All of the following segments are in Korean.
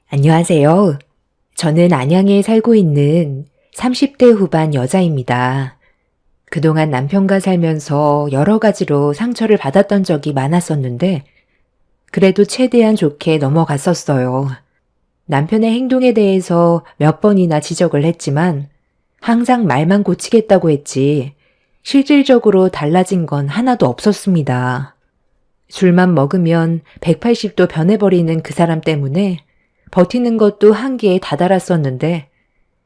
안녕하세요. 저는 안양에 살고 있는 30대 후반 여자입니다. 그동안 남편과 살면서 여러 가지로 상처를 받았던 적이 많았었는데, 그래도 최대한 좋게 넘어갔었어요. 남편의 행동에 대해서 몇 번이나 지적을 했지만, 항상 말만 고치겠다고 했지, 실질적으로 달라진 건 하나도 없었습니다. 술만 먹으면 180도 변해버리는 그 사람 때문에 버티는 것도 한계에 다다랐었는데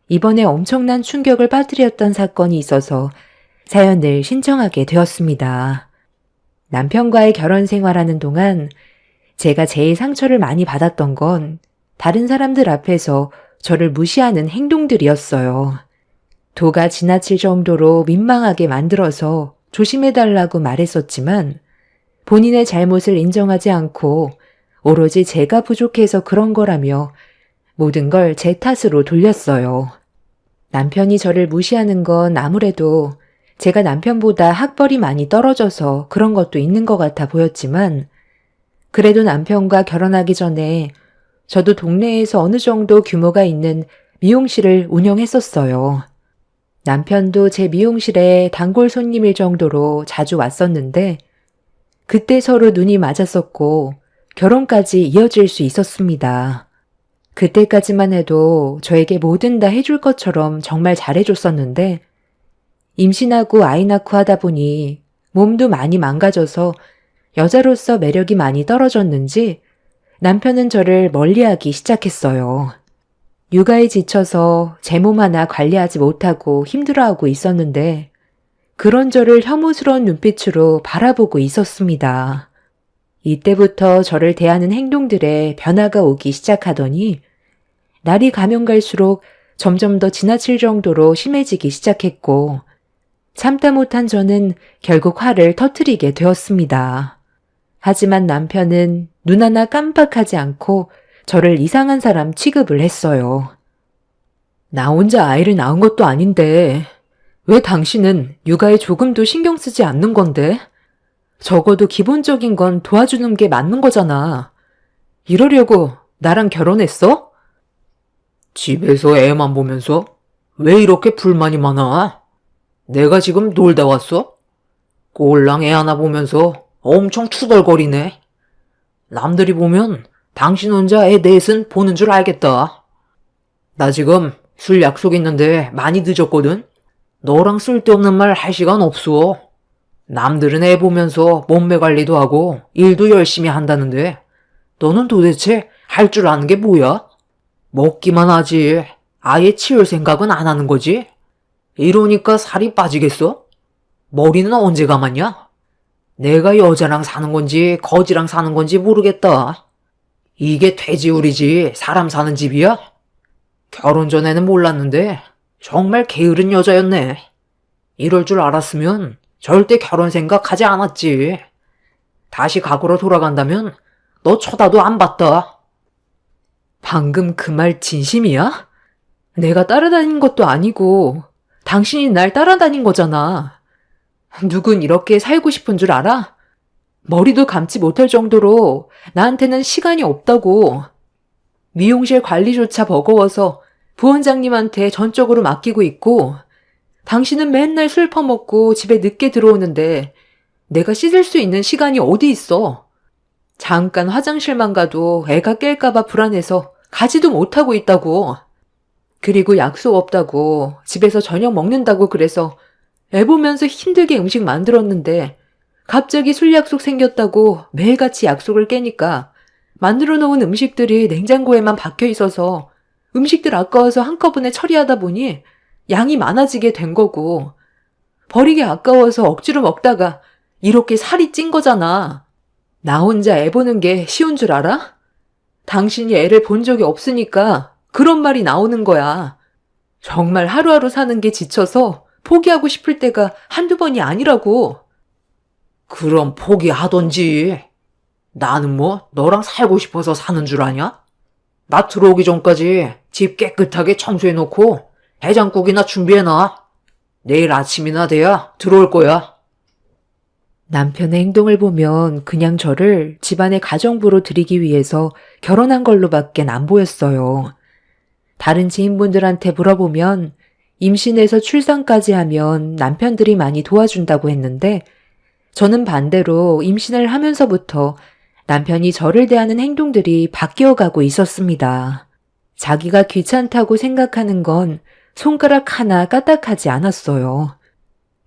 이번에 엄청난 충격을 빠뜨렸던 사건이 있어서 사연을 신청하게 되었습니다. 남편과의 결혼 생활하는 동안 제가 제일 상처를 많이 받았던 건 다른 사람들 앞에서 저를 무시하는 행동들이었어요. 도가 지나칠 정도로 민망하게 만들어서 조심해달라고 말했었지만 본인의 잘못을 인정하지 않고 오로지 제가 부족해서 그런 거라며 모든 걸 제 탓으로 돌렸어요. 남편이 저를 무시하는 건 아무래도 제가 남편보다 학벌이 많이 떨어져서 그런 것도 있는 것 같아 보였지만 그래도 남편과 결혼하기 전에 저도 동네에서 어느 정도 규모가 있는 미용실을 운영했었어요. 남편도 제 미용실에 단골 손님일 정도로 자주 왔었는데 그때 서로 눈이 맞았었고 결혼까지 이어질 수 있었습니다. 그때까지만 해도 저에게 뭐든 다 해줄 것처럼 정말 잘해줬었는데 임신하고 아이 낳고 하다 보니 몸도 많이 망가져서 여자로서 매력이 많이 떨어졌는지 남편은 저를 멀리하기 시작했어요. 육아에 지쳐서 제 몸 하나 관리하지 못하고 힘들어하고 있었는데 그런 저를 혐오스러운 눈빛으로 바라보고 있었습니다. 이때부터 저를 대하는 행동들에 변화가 오기 시작하더니 날이 가면 갈수록 점점 더 지나칠 정도로 심해지기 시작했고 참다 못한 저는 결국 화를 터뜨리게 되었습니다. 하지만 남편은 눈 하나 깜빡하지 않고 저를 이상한 사람 취급을 했어요. 나 혼자 아이를 낳은 것도 아닌데 왜 당신은 육아에 조금도 신경 쓰지 않는 건데? 적어도 기본적인 건 도와주는 게 맞는 거잖아. 이러려고 나랑 결혼했어? 집에서 애만 보면서 왜 이렇게 불만이 많아? 내가 지금 놀다 왔어? 꼴랑 애 하나 보면서 엄청 투덜거리네. 남들이 보면 당신 혼자 애 넷은 보는 줄 알겠다. 나 지금 술 약속 있는데 많이 늦었거든? 너랑 쓸데없는 말 할 시간 없어. 남들은 애 보면서 몸매 관리도 하고 일도 열심히 한다는데 너는 도대체 할 줄 아는 게 뭐야? 먹기만 하지. 아예 치울 생각은 안 하는 거지? 이러니까 살이 빠지겠어? 머리는 언제 감았냐? 내가 여자랑 사는 건지 거지랑 사는 건지 모르겠다. 이게 돼지우리지 사람 사는 집이야? 결혼 전에는 몰랐는데 정말 게으른 여자였네. 이럴 줄 알았으면 절대 결혼 생각하지 않았지. 다시 과거로 돌아간다면 너 쳐다도 안 봤다. 방금 그 말 진심이야? 내가 따라다닌 것도 아니고 당신이 날 따라다닌 거잖아. 누군 이렇게 살고 싶은 줄 알아? 머리도 감지 못할 정도로 나한테는 시간이 없다고. 미용실 관리조차 버거워서 부원장님한테 전적으로 맡기고 있고 당신은 맨날 술 퍼먹고 집에 늦게 들어오는데 내가 씻을 수 있는 시간이 어디 있어. 잠깐 화장실만 가도 애가 깰까봐 불안해서 가지도 못하고 있다고. 그리고 약속 없다고 집에서 저녁 먹는다고 그래서 애 보면서 힘들게 음식 만들었는데 갑자기 술 약속 생겼다고 매일같이 약속을 깨니까 만들어 놓은 음식들이 냉장고에만 박혀 있어서 음식들 아까워서 한꺼번에 처리하다 보니 양이 많아지게 된 거고 버리기 아까워서 억지로 먹다가 이렇게 살이 찐 거잖아. 나 혼자 애 보는 게 쉬운 줄 알아? 당신이 애를 본 적이 없으니까 그런 말이 나오는 거야. 정말 하루하루 사는 게 지쳐서 포기하고 싶을 때가 한두 번이 아니라고. 그럼 포기하던지. 나는 뭐 너랑 살고 싶어서 사는 줄 아냐? 나 들어오기 전까지 집 깨끗하게 청소해놓고 해장국이나 준비해놔. 내일 아침이나 돼야 들어올 거야. 남편의 행동을 보면 그냥 저를 집안의 가정부로 들이기 위해서 결혼한 걸로밖엔 안 보였어요. 다른 지인분들한테 물어보면 임신해서 출산까지 하면 남편들이 많이 도와준다고 했는데 저는 반대로 임신을 하면서부터 남편이 저를 대하는 행동들이 바뀌어가고 있었습니다. 자기가 귀찮다고 생각하는 건 손가락 하나 까딱하지 않았어요.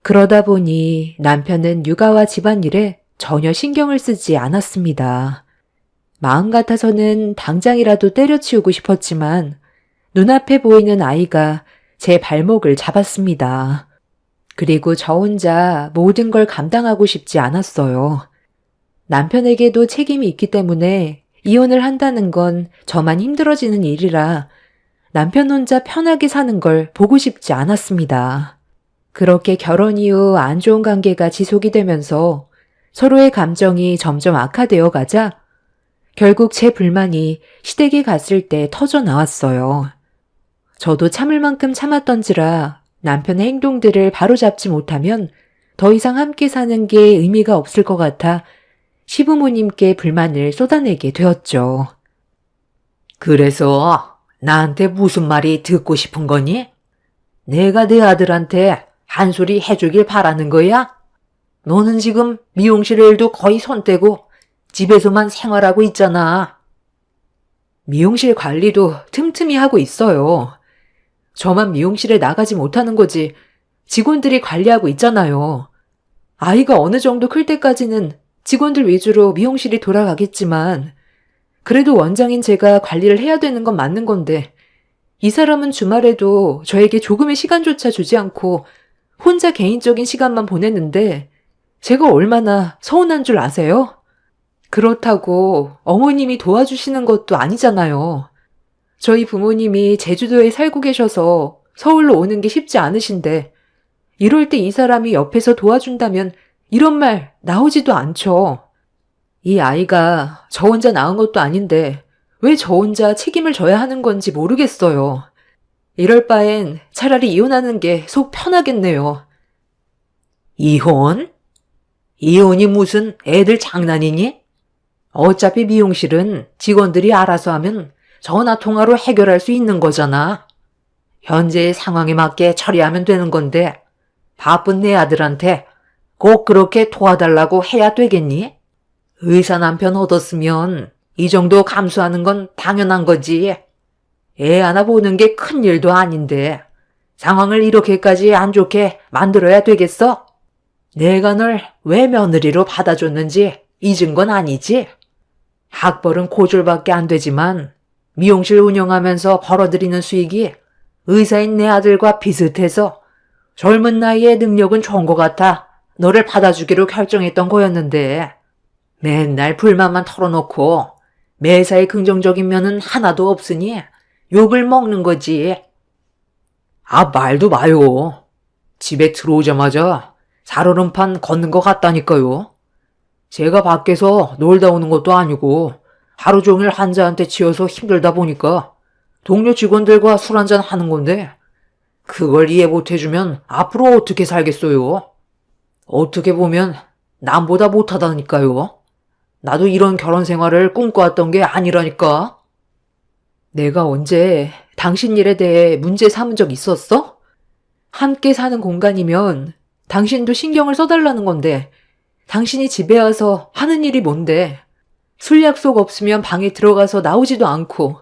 그러다 보니 남편은 육아와 집안일에 전혀 신경을 쓰지 않았습니다. 마음 같아서는 당장이라도 때려치우고 싶었지만 눈앞에 보이는 아이가 제 발목을 잡았습니다. 그리고 저 혼자 모든 걸 감당하고 싶지 않았어요. 남편에게도 책임이 있기 때문에 이혼을 한다는 건 저만 힘들어지는 일이라 남편 혼자 편하게 사는 걸 보고 싶지 않았습니다. 그렇게 결혼 이후 안 좋은 관계가 지속이 되면서 서로의 감정이 점점 악화되어 가자 결국 제 불만이 시댁에 갔을 때 터져 나왔어요. 저도 참을 만큼 참았던지라 남편의 행동들을 바로잡지 못하면 더 이상 함께 사는 게 의미가 없을 것 같아 시부모님께 불만을 쏟아내게 되었죠. 그래서 나한테 무슨 말이 듣고 싶은 거니? 내가 내 아들한테 한 소리 해주길 바라는 거야? 너는 지금 미용실 일도 거의 손 떼고 집에서만 생활하고 있잖아. 미용실 관리도 틈틈이 하고 있어요. 저만 미용실에 나가지 못하는 거지 직원들이 관리하고 있잖아요. 아이가 어느 정도 클 때까지는 직원들 위주로 미용실이 돌아가겠지만 그래도 원장인 제가 관리를 해야 되는 건 맞는 건데 이 사람은 주말에도 저에게 조금의 시간조차 주지 않고 혼자 개인적인 시간만 보냈는데 제가 얼마나 서운한 줄 아세요? 그렇다고 어머님이 도와주시는 것도 아니잖아요. 저희 부모님이 제주도에 살고 계셔서 서울로 오는 게 쉽지 않으신데 이럴 때 이 사람이 옆에서 도와준다면 이런 말 나오지도 않죠. 이 아이가 저 혼자 낳은 것도 아닌데 왜 저 혼자 책임을 져야 하는 건지 모르겠어요. 이럴 바엔 차라리 이혼하는 게 속 편하겠네요. 이혼? 이혼이 무슨 애들 장난이니? 어차피 미용실은 직원들이 알아서 하면 전화 통화로 해결할 수 있는 거잖아. 현재의 상황에 맞게 처리하면 되는 건데 바쁜 내 아들한테 꼭 그렇게 도와달라고 해야 되겠니? 의사 남편 얻었으면 이 정도 감수하는 건 당연한 거지. 애 하나 보는 게 큰일도 아닌데 상황을 이렇게까지 안 좋게 만들어야 되겠어? 내가 널 왜 며느리로 받아줬는지 잊은 건 아니지? 학벌은 고졸밖에 안 되지만 미용실 운영하면서 벌어들이는 수익이 의사인 내 아들과 비슷해서 젊은 나이에 능력은 좋은 것 같아 너를 받아주기로 결정했던 거였는데 맨날 불만만 털어놓고 매사에 긍정적인 면은 하나도 없으니 욕을 먹는 거지. 아, 말도 마요. 집에 들어오자마자 살얼음판 걷는 것 같다니까요. 제가 밖에서 놀다 오는 것도 아니고 하루 종일 환자한테 치여서 힘들다 보니까 동료 직원들과 술 한잔 하는 건데 그걸 이해 못 해주면 앞으로 어떻게 살겠어요? 어떻게 보면 남보다 못하다니까요. 나도 이런 결혼 생활을 꿈꿔왔던 게 아니라니까. 내가 언제 당신 일에 대해 문제 삼은 적 있었어? 함께 사는 공간이면 당신도 신경을 써달라는 건데 당신이 집에 와서 하는 일이 뭔데? 술 약속 없으면 방에 들어가서 나오지도 않고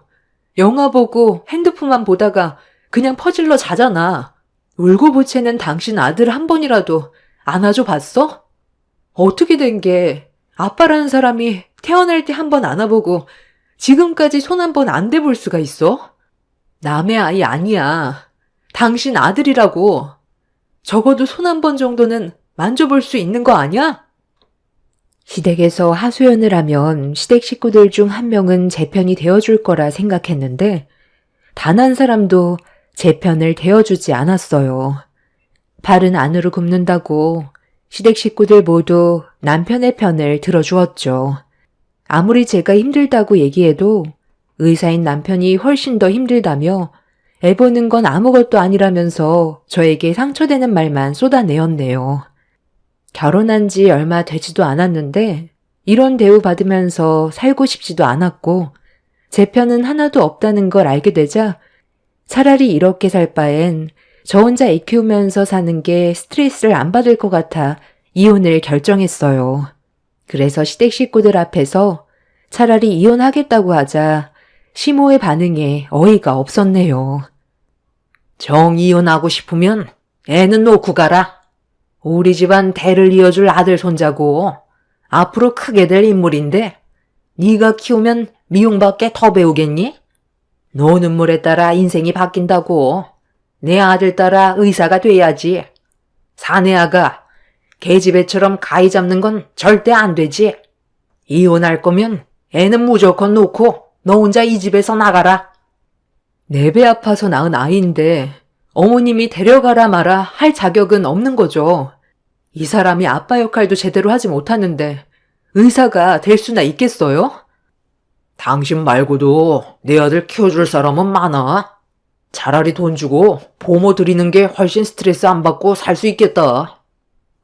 영화 보고 핸드폰만 보다가 그냥 퍼질러 자잖아. 울고 보채는 당신 아들 한 번이라도 안아줘 봤어? 어떻게 된 게 아빠라는 사람이 태어날 때 한 번 안아보고 지금까지 손 한 번 안 대볼 수가 있어? 남의 아이 아니야. 당신 아들이라고. 적어도 손 한 번 정도는 만져볼 수 있는 거 아니야? 시댁에서 하소연을 하면 시댁 식구들 중 한 명은 제 편이 되어줄 거라 생각했는데 단 한 사람도 제 편을 되어주지 않았어요. 발은 안으로 굽는다고 시댁 식구들 모두 남편의 편을 들어주었죠. 아무리 제가 힘들다고 얘기해도 의사인 남편이 훨씬 더 힘들다며 애 보는 건 아무것도 아니라면서 저에게 상처되는 말만 쏟아내었네요. 결혼한 지 얼마 되지도 않았는데 이런 대우 받으면서 살고 싶지도 않았고 제 편은 하나도 없다는 걸 알게 되자 차라리 이렇게 살 바엔 저 혼자 애 키우면서 사는 게 스트레스를 안 받을 것 같아 이혼을 결정했어요. 그래서 시댁 식구들 앞에서 차라리 이혼하겠다고 하자 시모의 반응에 어이가 없었네요. 정 이혼하고 싶으면 애는 놓고 가라. 우리 집안 대를 이어줄 아들 손자고 앞으로 크게 될 인물인데 네가 키우면 미용밖에 더 배우겠니? 노는 물에 따라 인생이 바뀐다고. 내 아들 따라 의사가 돼야지. 사내 아가 계집애처럼 가위 잡는 건 절대 안 되지. 이혼할 거면 애는 무조건 놓고 너 혼자 이 집에서 나가라. 내 배 아파서 낳은 아이인데 어머님이 데려가라 마라 할 자격은 없는 거죠. 이 사람이 아빠 역할도 제대로 하지 못하는데 의사가 될 수나 있겠어요? 당신 말고도 내 아들 키워줄 사람은 많아. 차라리 돈 주고 보모 드리는 게 훨씬 스트레스 안 받고 살 수 있겠다.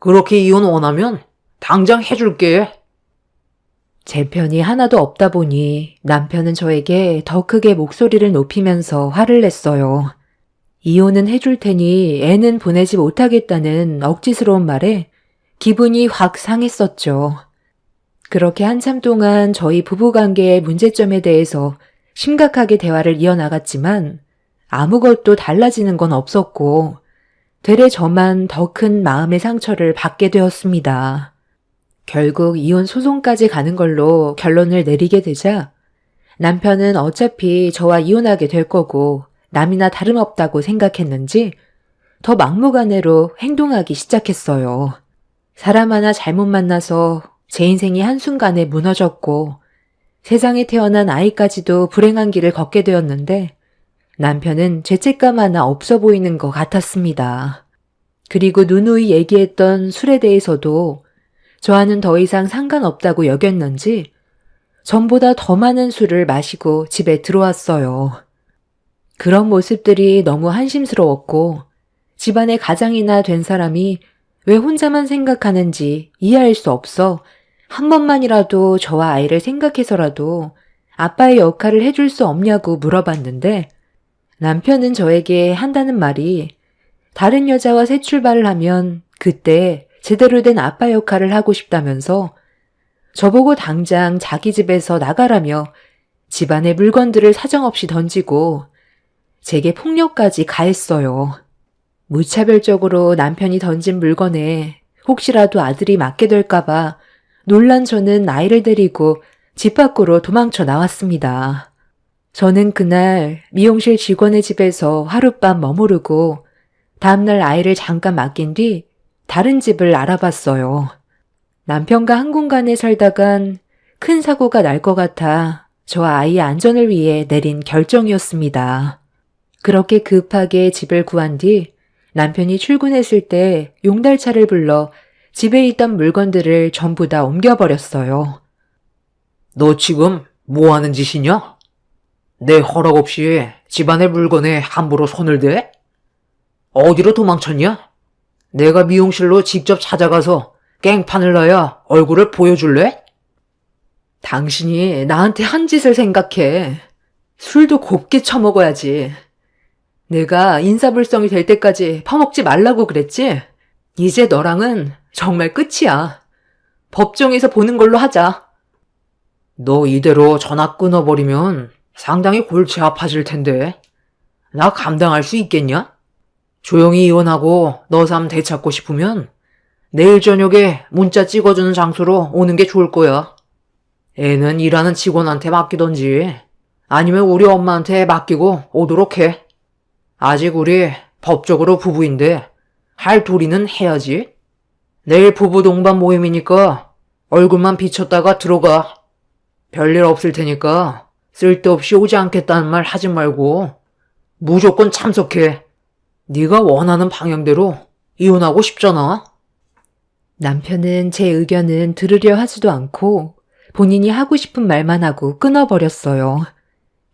그렇게 이혼 원하면 당장 해줄게. 제 편이 하나도 없다 보니 남편은 저에게 더 크게 목소리를 높이면서 화를 냈어요. 이혼은 해줄 테니 애는 보내지 못하겠다는 억지스러운 말에 기분이 확 상했었죠. 그렇게 한참 동안 저희 부부관계의 문제점에 대해서 심각하게 대화를 이어나갔지만 아무것도 달라지는 건 없었고 되레 저만 더 큰 마음의 상처를 받게 되었습니다. 결국 이혼 소송까지 가는 걸로 결론을 내리게 되자 남편은 어차피 저와 이혼하게 될 거고 남이나 다름없다고 생각했는지 더 막무가내로 행동하기 시작했어요. 사람 하나 잘못 만나서 제 인생이 한순간에 무너졌고 세상에 태어난 아이까지도 불행한 길을 걷게 되었는데 남편은 죄책감 하나 없어 보이는 것 같았습니다. 그리고 누누이 얘기했던 술에 대해서도 저와는 더 이상 상관없다고 여겼는지 전보다 더 많은 술을 마시고 집에 들어왔어요. 그런 모습들이 너무 한심스러웠고 집안의 가장이나 된 사람이 왜 혼자만 생각하는지 이해할 수 없어 한 번만이라도 저와 아이를 생각해서라도 아빠의 역할을 해줄 수 없냐고 물어봤는데 남편은 저에게 한다는 말이 다른 여자와 새 출발을 하면 그때 제대로 된 아빠 역할을 하고 싶다면서 저보고 당장 자기 집에서 나가라며 집안의 물건들을 사정없이 던지고 제게 폭력까지 가했어요. 무차별적으로 남편이 던진 물건에 혹시라도 아들이 맞게 될까봐 놀란 저는 아이를 데리고 집 밖으로 도망쳐 나왔습니다. 저는 그날 미용실 직원의 집에서 하룻밤 머무르고 다음날 아이를 잠깐 맡긴 뒤 다른 집을 알아봤어요. 남편과 한 공간에 살다간 큰 사고가 날 것 같아 저와 아이의 안전을 위해 내린 결정이었습니다. 그렇게 급하게 집을 구한 뒤 남편이 출근했을 때 용달차를 불러 집에 있던 물건들을 전부 다 옮겨버렸어요. 너 지금 뭐 하는 짓이냐? 내 허락 없이 집안의 물건에 함부로 손을 대? 어디로 도망쳤냐? 내가 미용실로 직접 찾아가서 깽판을 놔야 얼굴을 보여줄래? 당신이 나한테 한 짓을 생각해. 술도 곱게 처먹어야지. 내가 인사불성이 될 때까지 퍼먹지 말라고 그랬지? 이제 너랑은 정말 끝이야. 법정에서 보는 걸로 하자. 너 이대로 전화 끊어버리면 상당히 골치 아파질 텐데. 나 감당할 수 있겠냐? 조용히 이혼하고 너 삶 되찾고 싶으면 내일 저녁에 문자 찍어주는 장소로 오는 게 좋을 거야. 애는 일하는 직원한테 맡기던지 아니면 우리 엄마한테 맡기고 오도록 해. 아직 우리 법적으로 부부인데 할 도리는 해야지. 내일 부부 동반 모임이니까 얼굴만 비쳤다가 들어가. 별일 없을 테니까 쓸데없이 오지 않겠다는 말 하지 말고 무조건 참석해. 네가 원하는 방향대로 이혼하고 싶잖아. 남편은 제 의견은 들으려 하지도 않고 본인이 하고 싶은 말만 하고 끊어버렸어요.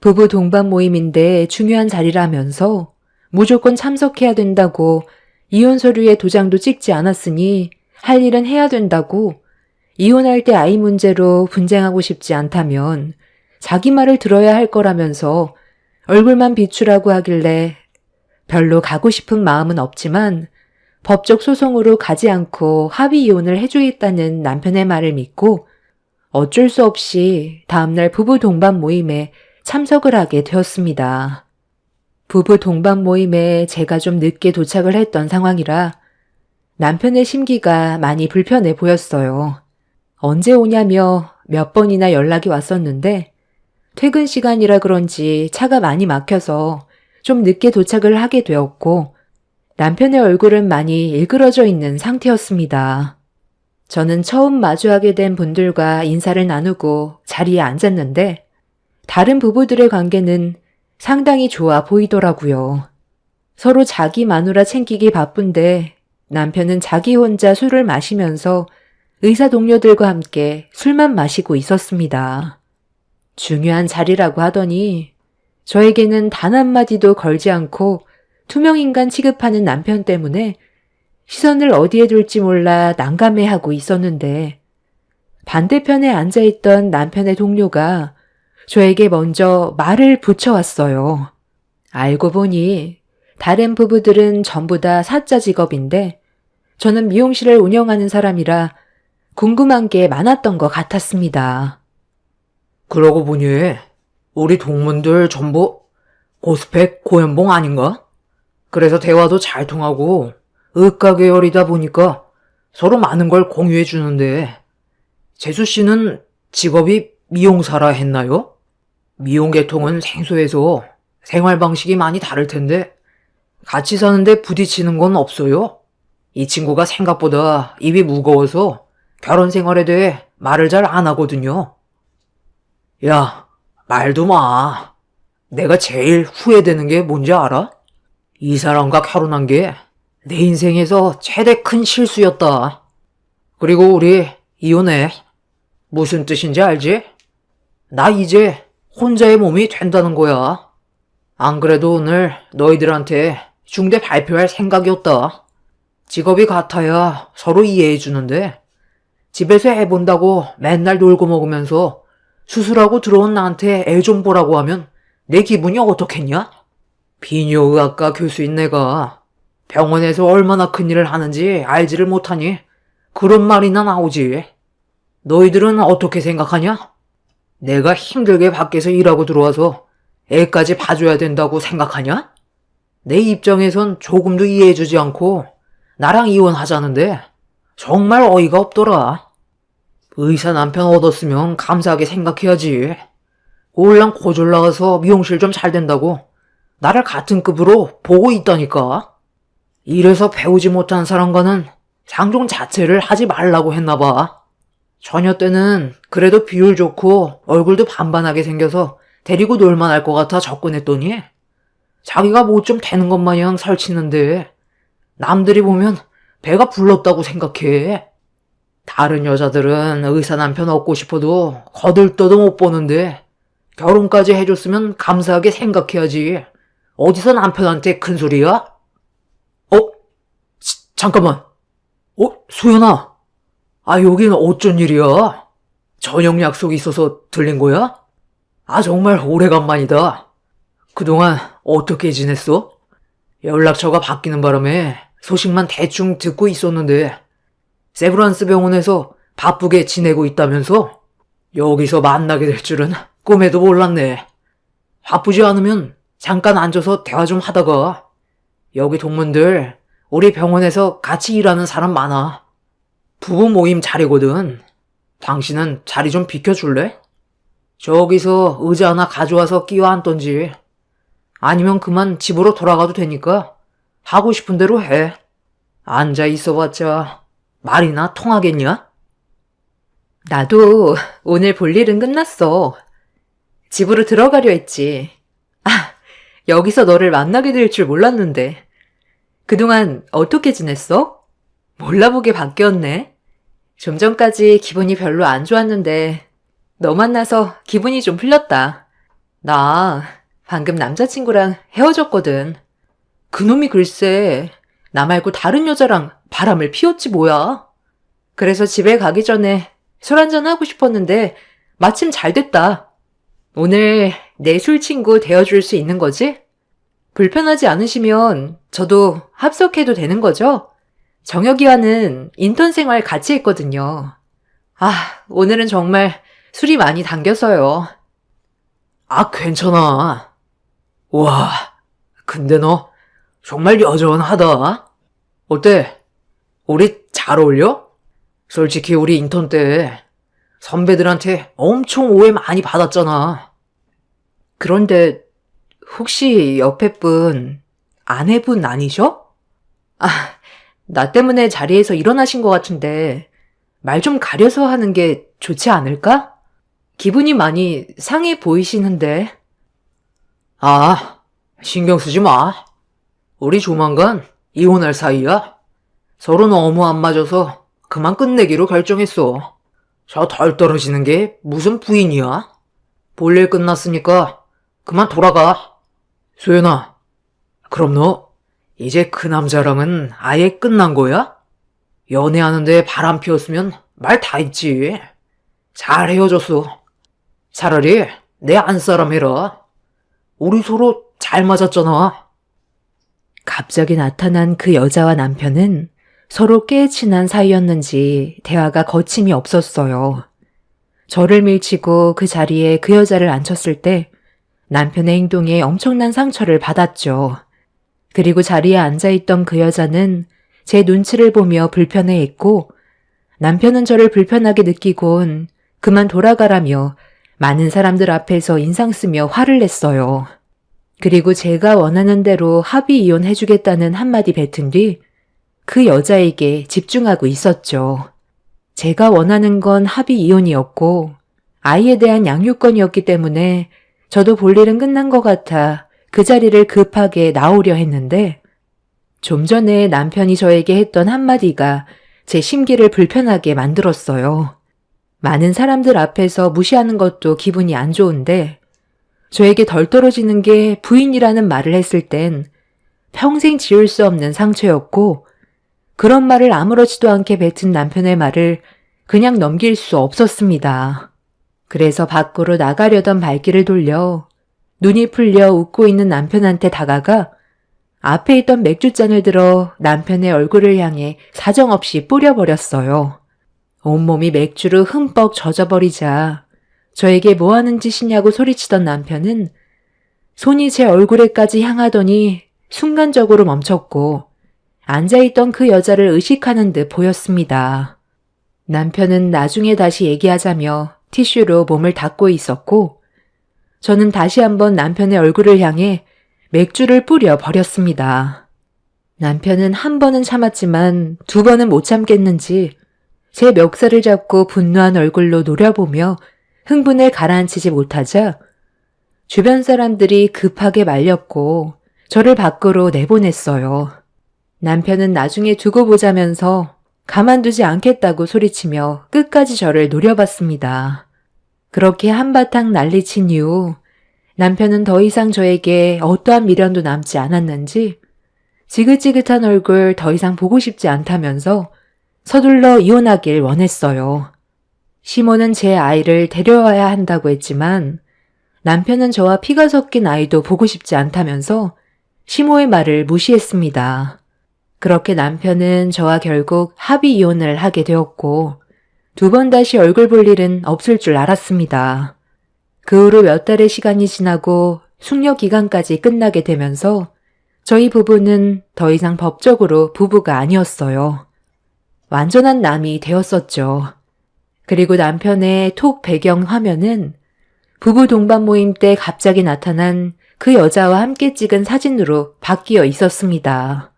부부 동반 모임인데 중요한 자리라면서 무조건 참석해야 된다고 이혼 서류에 도장도 찍지 않았으니 할 일은 해야 된다고, 이혼할 때 아이 문제로 분쟁하고 싶지 않다면 자기 말을 들어야 할 거라면서 얼굴만 비추라고 하길래 별로 가고 싶은 마음은 없지만 법적 소송으로 가지 않고 합의 이혼을 해주겠다는 남편의 말을 믿고 어쩔 수 없이 다음날 부부 동반 모임에 참석을 하게 되었습니다. 부부 동반 모임에 제가 좀 늦게 도착을 했던 상황이라 남편의 심기가 많이 불편해 보였어요. 언제 오냐며 몇 번이나 연락이 왔었는데 퇴근 시간이라 그런지 차가 많이 막혀서 좀 늦게 도착을 하게 되었고 남편의 얼굴은 많이 일그러져 있는 상태였습니다. 저는 처음 마주하게 된 분들과 인사를 나누고 자리에 앉았는데 다른 부부들의 관계는 상당히 좋아 보이더라고요. 서로 자기 마누라 챙기기 바쁜데 남편은 자기 혼자 술을 마시면서 의사 동료들과 함께 술만 마시고 있었습니다. 중요한 자리라고 하더니 저에게는 단 한마디도 걸지 않고 투명인간 취급하는 남편 때문에 시선을 어디에 둘지 몰라 난감해하고 있었는데 반대편에 앉아있던 남편의 동료가 저에게 먼저 말을 붙여왔어요. 알고 보니 다른 부부들은 전부 다 사자 직업인데 저는 미용실을 운영하는 사람이라 궁금한 게 많았던 것 같았습니다. 그러고 보니 우리 동문들 전부 고스펙 고연봉 아닌가? 그래서 대화도 잘 통하고 의과 계열이다 보니까 서로 많은 걸 공유해 주는데 재수 씨는 직업이 미용사라 했나요? 미용 계통은 생소해서 생활 방식이 많이 다를 텐데 같이 사는데 부딪히는 건 없어요? 이 친구가 생각보다 입이 무거워서 결혼 생활에 대해 말을 잘 안 하거든요. 야, 말도 마. 내가 제일 후회되는 게 뭔지 알아? 이 사람과 결혼한 게 내 인생에서 최대 큰 실수였다. 그리고 우리 이혼해. 무슨 뜻인지 알지? 나 이제 혼자의 몸이 된다는 거야. 안 그래도 오늘 너희들한테 중대 발표할 생각이었다. 직업이 같아야 서로 이해해 주는데 집에서 해본다고 맨날 놀고 먹으면서 수술하고 들어온 나한테 애 좀 보라고 하면 내 기분이 어떻겠냐? 비뇨의학과 교수인 내가 병원에서 얼마나 큰일을 하는지 알지를 못하니 그런 말이나 나오지. 너희들은 어떻게 생각하냐? 내가 힘들게 밖에서 일하고 들어와서 애까지 봐줘야 된다고 생각하냐? 내 입장에선 조금도 이해해주지 않고 나랑 이혼하자는데 정말 어이가 없더라. 의사 남편 얻었으면 감사하게 생각해야지. 꼴랑 고졸 나와서 미용실 좀 잘 된다고 나를 같은 급으로 보고 있다니까. 이래서 배우지 못한 사람과는 상종 자체를 하지 말라고 했나봐. 처녀 때는 그래도 비율 좋고 얼굴도 반반하게 생겨서 데리고 놀만 할 것 같아 접근했더니 자기가 뭐 좀 되는 것 마냥 설치는데 남들이 보면 배가 불렀다고 생각해. 다른 여자들은 의사 남편 얻고 싶어도 거들떠도 못 보는데 결혼까지 해줬으면 감사하게 생각해야지. 어디서 남편한테 큰 소리야? 잠깐만. 소연아. 여긴 어쩐 일이야? 저녁 약속이 있어서 들린 거야? 정말 오래간만이다. 그동안 어떻게 지냈어? 연락처가 바뀌는 바람에 소식만 대충 듣고 있었는데 세브란스 병원에서 바쁘게 지내고 있다면서? 여기서 만나게 될 줄은 꿈에도 몰랐네. 바쁘지 않으면 잠깐 앉아서 대화 좀 하다가. 여기 동문들 우리 병원에서 같이 일하는 사람 많아. 부부 모임 자리거든. 당신은 자리 좀 비켜줄래? 저기서 의자 하나 가져와서 끼워 앉던지 아니면 그만 집으로 돌아가도 되니까 하고 싶은 대로 해. 앉아 있어봤자 말이나 통하겠냐? 나도 오늘 볼 일은 끝났어. 집으로 들어가려 했지. 여기서 너를 만나게 될 줄 몰랐는데. 그동안 어떻게 지냈어? 몰라보게 바뀌었네. 좀 전까지 기분이 별로 안 좋았는데 너 만나서 기분이 좀 풀렸다. 나 방금 남자친구랑 헤어졌거든. 그놈이 글쎄 나 말고 다른 여자랑 바람을 피웠지 뭐야. 그래서 집에 가기 전에 술 한잔 하고 싶었는데 마침 잘 됐다. 오늘 내 술 친구 되어줄 수 있는 거지? 불편하지 않으시면 저도 합석해도 되는 거죠? 정혁이와는 인턴 생활 같이 했거든요. 아, 오늘은 정말 술이 많이 당겨서요. 아, 괜찮아. 와, 근데 너 정말 여전하다. 어때? 우리 잘 어울려? 솔직히 우리 인턴 때 선배들한테 엄청 오해 많이 받았잖아. 그런데 혹시 옆에 분 아내분 아니셔? 아, 나 때문에 자리에서 일어나신 것 같은데 말 좀 가려서 하는 게 좋지 않을까? 기분이 많이 상해 보이시는데. 아, 신경 쓰지 마. 우리 조만간 이혼할 사이야. 서로 너무 안 맞아서 그만 끝내기로 결정했어. 저 덜 떨어지는 게 무슨 부인이야? 볼일 끝났으니까 그만 돌아가. 소연아, 그럼 너 이제 그 남자랑은 아예 끝난 거야? 연애하는데 바람 피웠으면 말 다 했지. 잘 헤어졌어. 차라리 내 안사람 해라. 우리 서로 잘 맞았잖아. 갑자기 나타난 그 여자와 남편은 서로 꽤 친한 사이였는지 대화가 거침이 없었어요. 저를 밀치고 그 자리에 그 여자를 앉혔을 때 남편의 행동에 엄청난 상처를 받았죠. 그리고 자리에 앉아있던 그 여자는 제 눈치를 보며 불편해했고 남편은 저를 불편하게 느끼곤 그만 돌아가라며 많은 사람들 앞에서 인상 쓰며 화를 냈어요. 그리고 제가 원하는 대로 합의 이혼해주겠다는 한마디 뱉은 뒤 그 여자에게 집중하고 있었죠. 제가 원하는 건 합의 이혼이었고 아이에 대한 양육권이었기 때문에 저도 볼 일은 끝난 것 같아 그 자리를 급하게 나오려 했는데 좀 전에 남편이 저에게 했던 한마디가 제 심기를 불편하게 만들었어요. 많은 사람들 앞에서 무시하는 것도 기분이 안 좋은데 저에게 덜 떨어지는 게 부인이라는 말을 했을 땐 평생 지울 수 없는 상처였고 그런 말을 아무렇지도 않게 뱉은 남편의 말을 그냥 넘길 수 없었습니다. 그래서 밖으로 나가려던 발길을 돌려 눈이 풀려 웃고 있는 남편한테 다가가 앞에 있던 맥주잔을 들어 남편의 얼굴을 향해 사정없이 뿌려버렸어요. 온몸이 맥주로 흠뻑 젖어버리자 저에게 뭐 하는 짓이냐고 소리치던 남편은 손이 제 얼굴에까지 향하더니 순간적으로 멈췄고 앉아있던 그 여자를 의식하는 듯 보였습니다. 남편은 나중에 다시 얘기하자며 티슈로 몸을 닦고 있었고 저는 다시 한번 남편의 얼굴을 향해 맥주를 뿌려 버렸습니다. 남편은 한 번은 참았지만 두 번은 못 참겠는지 제 멱살을 잡고 분노한 얼굴로 노려보며 흥분을 가라앉히지 못하자 주변 사람들이 급하게 말렸고 저를 밖으로 내보냈어요. 남편은 나중에 두고 보자면서 가만두지 않겠다고 소리치며 끝까지 저를 노려봤습니다. 그렇게 한바탕 난리친 이후 남편은 더 이상 저에게 어떠한 미련도 남지 않았는지 지긋지긋한 얼굴 더 이상 보고 싶지 않다면서 서둘러 이혼하길 원했어요. 시모는 제 아이를 데려와야 한다고 했지만 남편은 저와 피가 섞인 아이도 보고 싶지 않다면서 시모의 말을 무시했습니다. 그렇게 남편은 저와 결국 합의 이혼을 하게 되었고 두 번 다시 얼굴 볼 일은 없을 줄 알았습니다. 그 후로 몇 달의 시간이 지나고 숙려 기간까지 끝나게 되면서 저희 부부는 더 이상 법적으로 부부가 아니었어요. 완전한 남이 되었었죠. 그리고 남편의 톡 배경 화면은 부부 동반 모임 때 갑자기 나타난 그 여자와 함께 찍은 사진으로 바뀌어 있었습니다.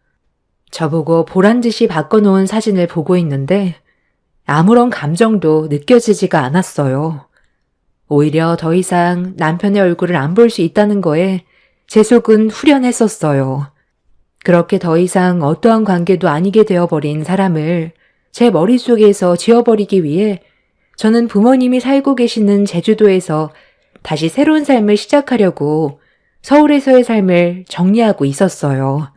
저보고 보란듯이 바꿔놓은 사진을 보고 있는데 아무런 감정도 느껴지지가 않았어요. 오히려 더 이상 남편의 얼굴을 안 볼 수 있다는 거에 제 속은 후련했었어요. 그렇게 더 이상 어떠한 관계도 아니게 되어버린 사람을 제 머릿속에서 지워버리기 위해 저는 부모님이 살고 계시는 제주도에서 다시 새로운 삶을 시작하려고 서울에서의 삶을 정리하고 있었어요.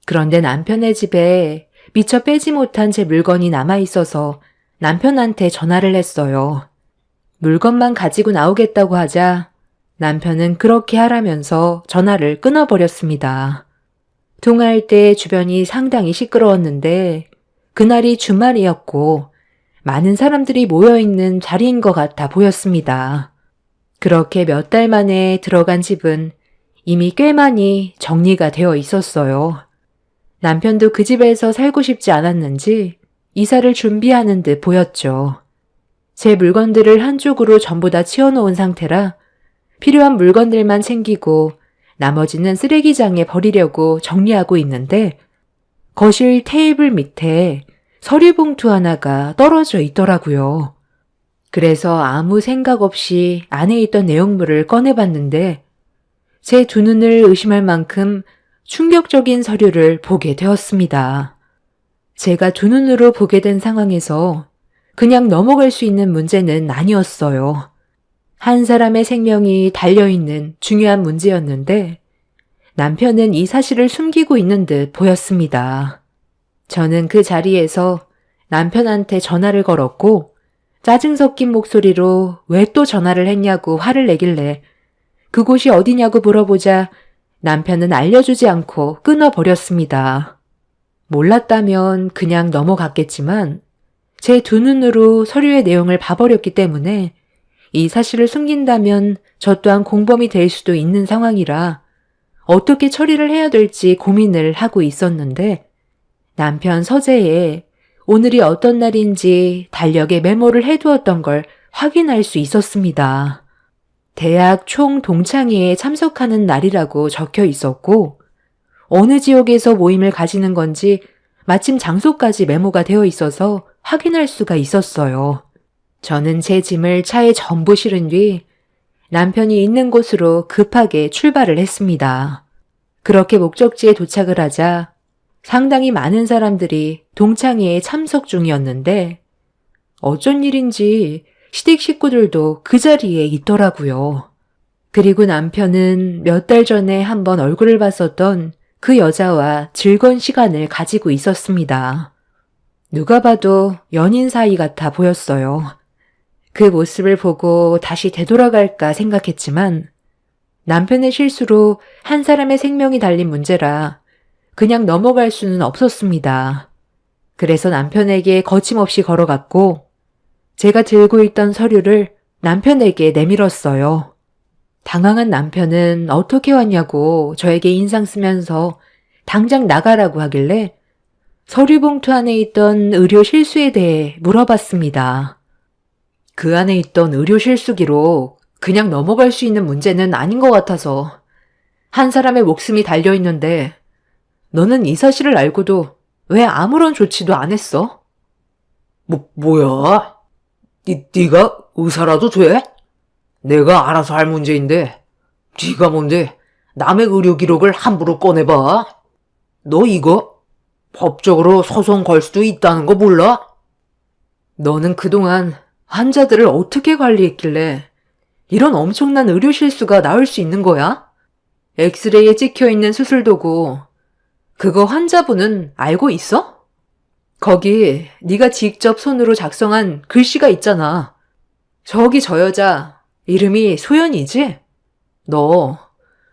그런데 남편의 집에 미처 빼지 못한 제 물건이 남아있어서 남편한테 전화를 했어요. 물건만 가지고 나오겠다고 하자 남편은 그렇게 하라면서 전화를 끊어버렸습니다. 통화할 때 주변이 상당히 시끄러웠는데 그날이 주말이었고 많은 사람들이 모여있는 자리인 것 같아 보였습니다. 그렇게 몇 달 만에 들어간 집은 이미 꽤 많이 정리가 되어 있었어요. 남편도 그 집에서 살고 싶지 않았는지 이사를 준비하는 듯 보였죠. 제 물건들을 한쪽으로 전부 다 치워놓은 상태라 필요한 물건들만 챙기고 나머지는 쓰레기장에 버리려고 정리하고 있는데 거실 테이블 밑에 서류 봉투 하나가 떨어져 있더라고요. 그래서 아무 생각 없이 안에 있던 내용물을 꺼내봤는데 제 두 눈을 의심할 만큼 충격적인 서류를 보게 되었습니다. 제가 두 눈으로 보게 된 상황에서 그냥 넘어갈 수 있는 문제는 아니었어요. 한 사람의 생명이 달려있는 중요한 문제였는데 남편은 이 사실을 숨기고 있는 듯 보였습니다. 저는 그 자리에서 남편한테 전화를 걸었고 짜증 섞인 목소리로 왜 또 전화를 했냐고 화를 내길래 그곳이 어디냐고 물어보자 남편은 알려주지 않고 끊어버렸습니다. 몰랐다면 그냥 넘어갔겠지만 제 두 눈으로 서류의 내용을 봐버렸기 때문에 이 사실을 숨긴다면 저 또한 공범이 될 수도 있는 상황이라 어떻게 처리를 해야 될지 고민을 하고 있었는데 남편 서재에 오늘이 어떤 날인지 달력에 메모를 해두었던 걸 확인할 수 있었습니다. 대학 총 동창회에 참석하는 날이라고 적혀 있었고 어느 지역에서 모임을 가지는 건지 마침 장소까지 메모가 되어 있어서 확인할 수가 있었어요. 저는 제 짐을 차에 전부 실은 뒤 남편이 있는 곳으로 급하게 출발을 했습니다. 그렇게 목적지에 도착을 하자 상당히 많은 사람들이 동창회에 참석 중이었는데 어쩐 일인지 시댁 식구들도 그 자리에 있더라고요. 그리고 남편은 몇 달 전에 한번 얼굴을 봤었던 그 여자와 즐거운 시간을 가지고 있었습니다. 누가 봐도 연인 사이 같아 보였어요. 그 모습을 보고 다시 되돌아갈까 생각했지만 남편의 실수로 한 사람의 생명이 달린 문제라 그냥 넘어갈 수는 없었습니다. 그래서 남편에게 거침없이 걸어갔고 제가 들고 있던 서류를 남편에게 내밀었어요. 당황한 남편은 어떻게 왔냐고 저에게 인상 쓰면서 당장 나가라고 하길래 서류 봉투 안에 있던 의료 실수에 대해 물어봤습니다. 그 안에 있던 의료 실수기로 그냥 넘어갈 수 있는 문제는 아닌 것 같아서 한 사람의 목숨이 달려있는데 너는 이 사실을 알고도 왜 아무런 조치도 안 했어? 뭐야? 네가 의사라도 돼? 내가 알아서 할 문제인데 네가 뭔데 남의 의료 기록을 함부로 꺼내봐? 너 이거 법적으로 소송 걸 수도 있다는 거 몰라? 너는 그동안 환자들을 어떻게 관리했길래 이런 엄청난 의료 실수가 나올 수 있는 거야? 엑스레이에 찍혀있는 수술도구 그거 환자분은 알고 있어? 거기 네가 직접 손으로 작성한 글씨가 있잖아. 저기 저 여자 이름이 소연이지? 너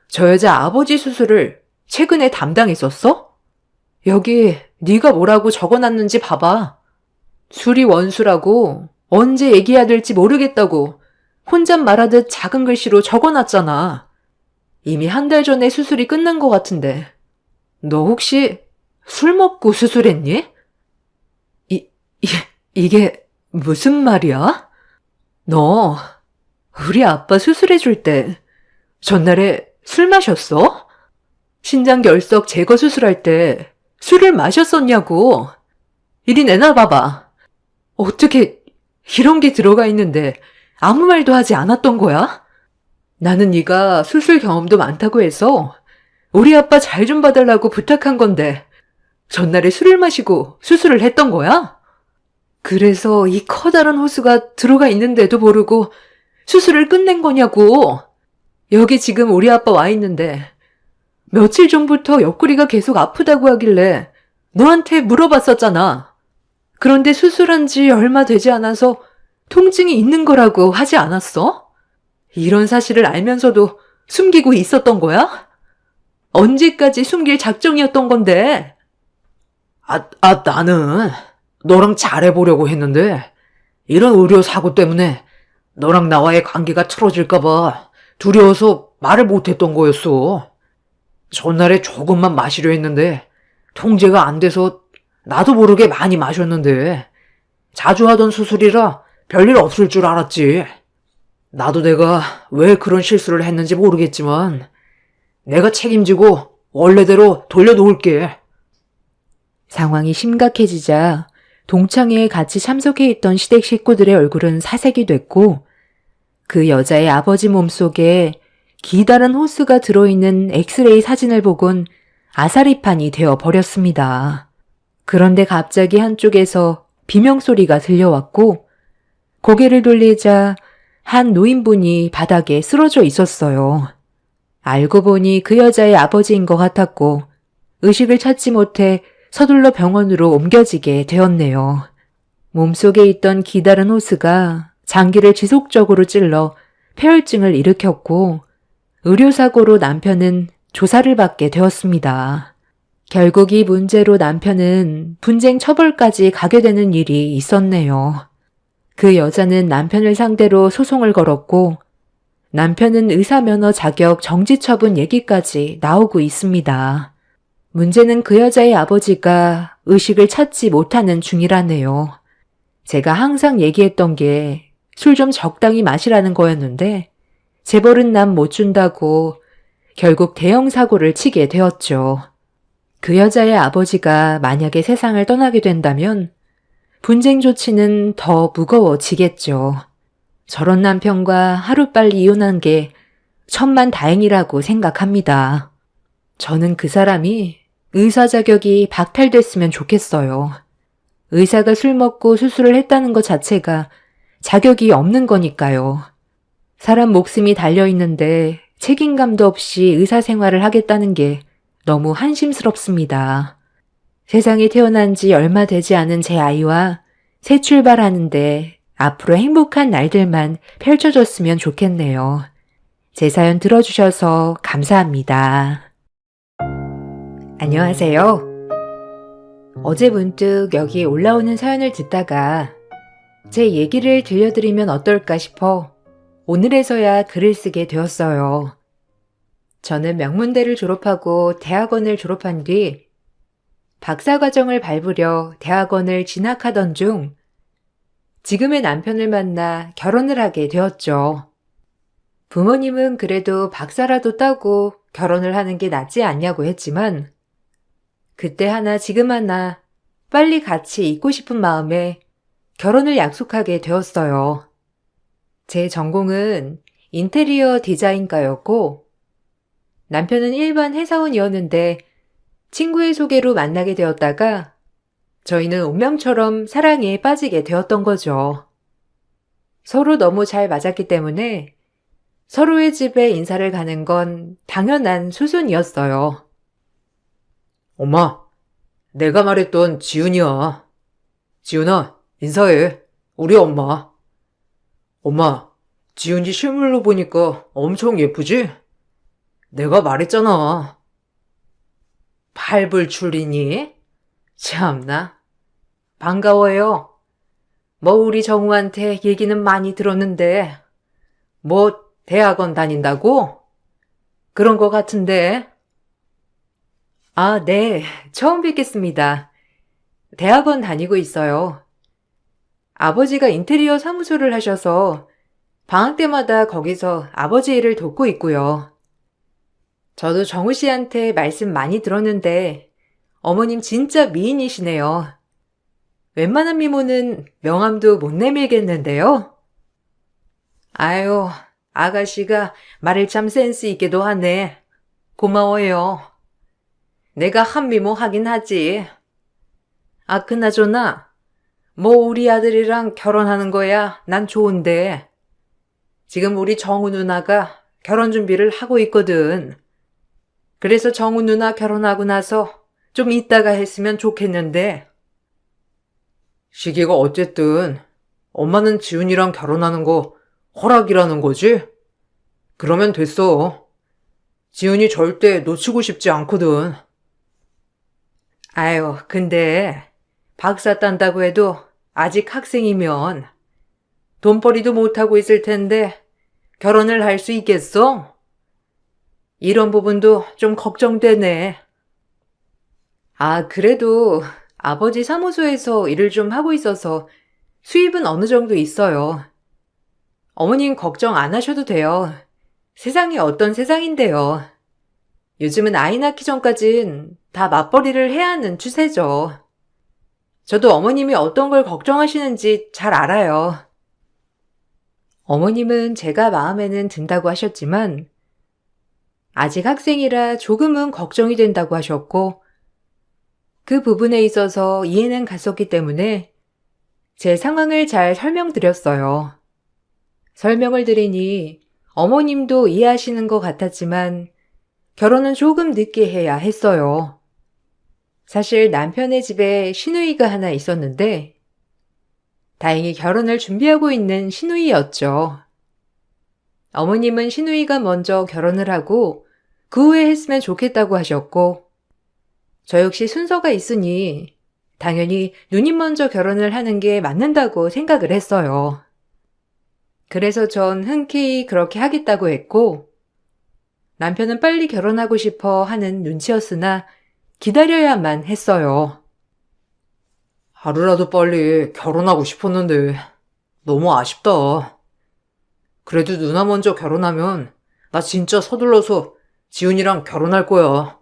저 여자 아버지 수술을 최근에 담당했었어? 여기 네가 뭐라고 적어놨는지 봐봐. 수리 원수라고 언제 얘기해야 될지 모르겠다고 혼잣말하듯 작은 글씨로 적어놨잖아. 이미 한 달 전에 수술이 끝난 것 같은데 너 혹시 술 먹고 수술했니? 이게 무슨 말이야? 너 우리 아빠 수술해줄 때 전날에 술 마셨어? 신장결석 제거 수술할 때 술을 마셨었냐고. 이리 내놔봐봐. 어떻게 이런 게 들어가 있는데 아무 말도 하지 않았던 거야? 나는 네가 수술 경험도 많다고 해서 우리 아빠 잘 좀 봐달라고 부탁한 건데 전날에 술을 마시고 수술을 했던 거야? 그래서 이 커다란 호수가 들어가 있는데도 모르고 수술을 끝낸 거냐고. 여기 지금 우리 아빠 와 있는데 며칠 전부터 옆구리가 계속 아프다고 하길래 너한테 물어봤었잖아. 그런데 수술한 지 얼마 되지 않아서 통증이 있는 거라고 하지 않았어? 이런 사실을 알면서도 숨기고 있었던 거야? 언제까지 숨길 작정이었던 건데? 나는 너랑 잘해보려고 했는데 이런 의료 사고 때문에 너랑 나와의 관계가 틀어질까봐 두려워서 말을 못했던 거였어. 전날에 조금만 마시려 했는데 통제가 안 돼서 나도 모르게 많이 마셨는데 자주 하던 수술이라 별일 없을 줄 알았지. 나도 내가 왜 그런 실수를 했는지 모르겠지만 내가 책임지고 원래대로 돌려놓을게. 상황이 심각해지자 동창회에 같이 참석해 있던 시댁 식구들의 얼굴은 사색이 됐고 그 여자의 아버지 몸속에 기다란 호스가 들어있는 엑스레이 사진을 보곤 아사리판이 되어 버렸습니다. 그런데 갑자기 한쪽에서 비명소리가 들려왔고 고개를 돌리자 한 노인분이 바닥에 쓰러져 있었어요. 알고 보니 그 여자의 아버지인 것 같았고 의식을 찾지 못해 서둘러 병원으로 옮겨지게 되었네요. 몸속에 있던 기다란 호스가 장기를 지속적으로 찔러 폐혈증을 일으켰고 의료사고로 남편은 조사를 받게 되었습니다. 결국 이 문제로 남편은 분쟁 처벌까지 가게 되는 일이 있었네요. 그 여자는 남편을 상대로 소송을 걸었고 남편은 의사면허 자격 정지 처분 얘기까지 나오고 있습니다. 문제는 그 여자의 아버지가 의식을 찾지 못하는 중이라네요. 제가 항상 얘기했던 게 술 좀 적당히 마시라는 거였는데 재벌은 남 못 준다고 결국 대형 사고를 치게 되었죠. 그 여자의 아버지가 만약에 세상을 떠나게 된다면 분쟁 조치는 더 무거워지겠죠. 저런 남편과 하루빨리 이혼한 게 천만다행이라고 생각합니다. 저는 그 사람이 의사 자격이 박탈됐으면 좋겠어요. 의사가 술 먹고 수술을 했다는 것 자체가 자격이 없는 거니까요. 사람 목숨이 달려있는데 책임감도 없이 의사 생활을 하겠다는 게 너무 한심스럽습니다. 세상에 태어난 지 얼마 되지 않은 제 아이와 새 출발하는데 앞으로 행복한 날들만 펼쳐졌으면 좋겠네요. 제 사연 들어주셔서 감사합니다. 안녕하세요. 어제 문득 여기 올라오는 사연을 듣다가 제 얘기를 들려드리면 어떨까 싶어 오늘에서야 글을 쓰게 되었어요. 저는 명문대를 졸업하고 대학원을 졸업한 뒤 박사과정을 밟으려 대학원을 진학하던 중 지금의 남편을 만나 결혼을 하게 되었죠. 부모님은 그래도 박사라도 따고 결혼을 하는 게 낫지 않냐고 했지만 그때 하나 지금 하나 빨리 같이 있고 싶은 마음에 결혼을 약속하게 되었어요. 제 전공은 인테리어 디자인과였고 남편은 일반 회사원이었는데 친구의 소개로 만나게 되었다가 저희는 운명처럼 사랑에 빠지게 되었던 거죠. 서로 너무 잘 맞았기 때문에 서로의 집에 인사를 가는 건 당연한 수순이었어요. 엄마, 내가 말했던 지훈이야. 지훈아, 인사해. 우리 엄마. 엄마, 지훈이 실물로 보니까 엄청 예쁘지? 내가 말했잖아. 팔불출이니? 참나. 반가워요. 뭐 우리 정우한테 얘기는 많이 들었는데 뭐 대학원 다닌다고? 그런 거 같은데. 아, 네. 처음 뵙겠습니다. 대학원 다니고 있어요. 아버지가 인테리어 사무소를 하셔서 방학 때마다 거기서 아버지 일을 돕고 있고요. 저도 정우 씨한테 말씀 많이 들었는데 어머님 진짜 미인이시네요. 웬만한 미모는 명함도 못 내밀겠는데요? 아유, 아가씨가 말을 참 센스 있게도 하네. 고마워요. 내가 한미모 하긴 하지. 아, 그나저나 뭐 우리 아들이랑 결혼하는 거야 난 좋은데 지금 우리 정우 누나가 결혼 준비를 하고 있거든. 그래서 정우 누나 결혼하고 나서 좀 이따가 했으면 좋겠는데 시기가 어쨌든 엄마는 지훈이랑 결혼하는 거 허락이라는 거지? 그러면 됐어. 지훈이 절대 놓치고 싶지 않거든. 아유, 근데 박사 딴다고 해도 아직 학생이면 돈벌이도 못하고 있을 텐데 결혼을 할 수 있겠어? 이런 부분도 좀 걱정되네. 아, 그래도 아버지 사무소에서 일을 좀 하고 있어서 수입은 어느 정도 있어요. 어머님 걱정 안 하셔도 돼요. 세상이 어떤 세상인데요. 요즘은 아이 낳기 전까진 다 맞벌이를 해야 하는 추세죠. 저도 어머님이 어떤 걸 걱정하시는지 잘 알아요. 어머님은 제가 마음에는 든다고 하셨지만 아직 학생이라 조금은 걱정이 된다고 하셨고 그 부분에 있어서 이해는 갔었기 때문에 제 상황을 잘 설명드렸어요. 설명을 드리니 어머님도 이해하시는 것 같았지만 결혼은 조금 늦게 해야 했어요. 사실 남편의 집에 시누이가 하나 있었는데 다행히 결혼을 준비하고 있는 시누이였죠. 어머님은 시누이가 먼저 결혼을 하고 그 후에 했으면 좋겠다고 하셨고 저 역시 순서가 있으니 당연히 누님 먼저 결혼을 하는 게 맞는다고 생각을 했어요. 그래서 전 흔쾌히 그렇게 하겠다고 했고 남편은 빨리 결혼하고 싶어 하는 눈치였으나 기다려야만 했어요. 하루라도 빨리 결혼하고 싶었는데 너무 아쉽다. 그래도 누나 먼저 결혼하면 나 진짜 서둘러서 지훈이랑 결혼할 거야.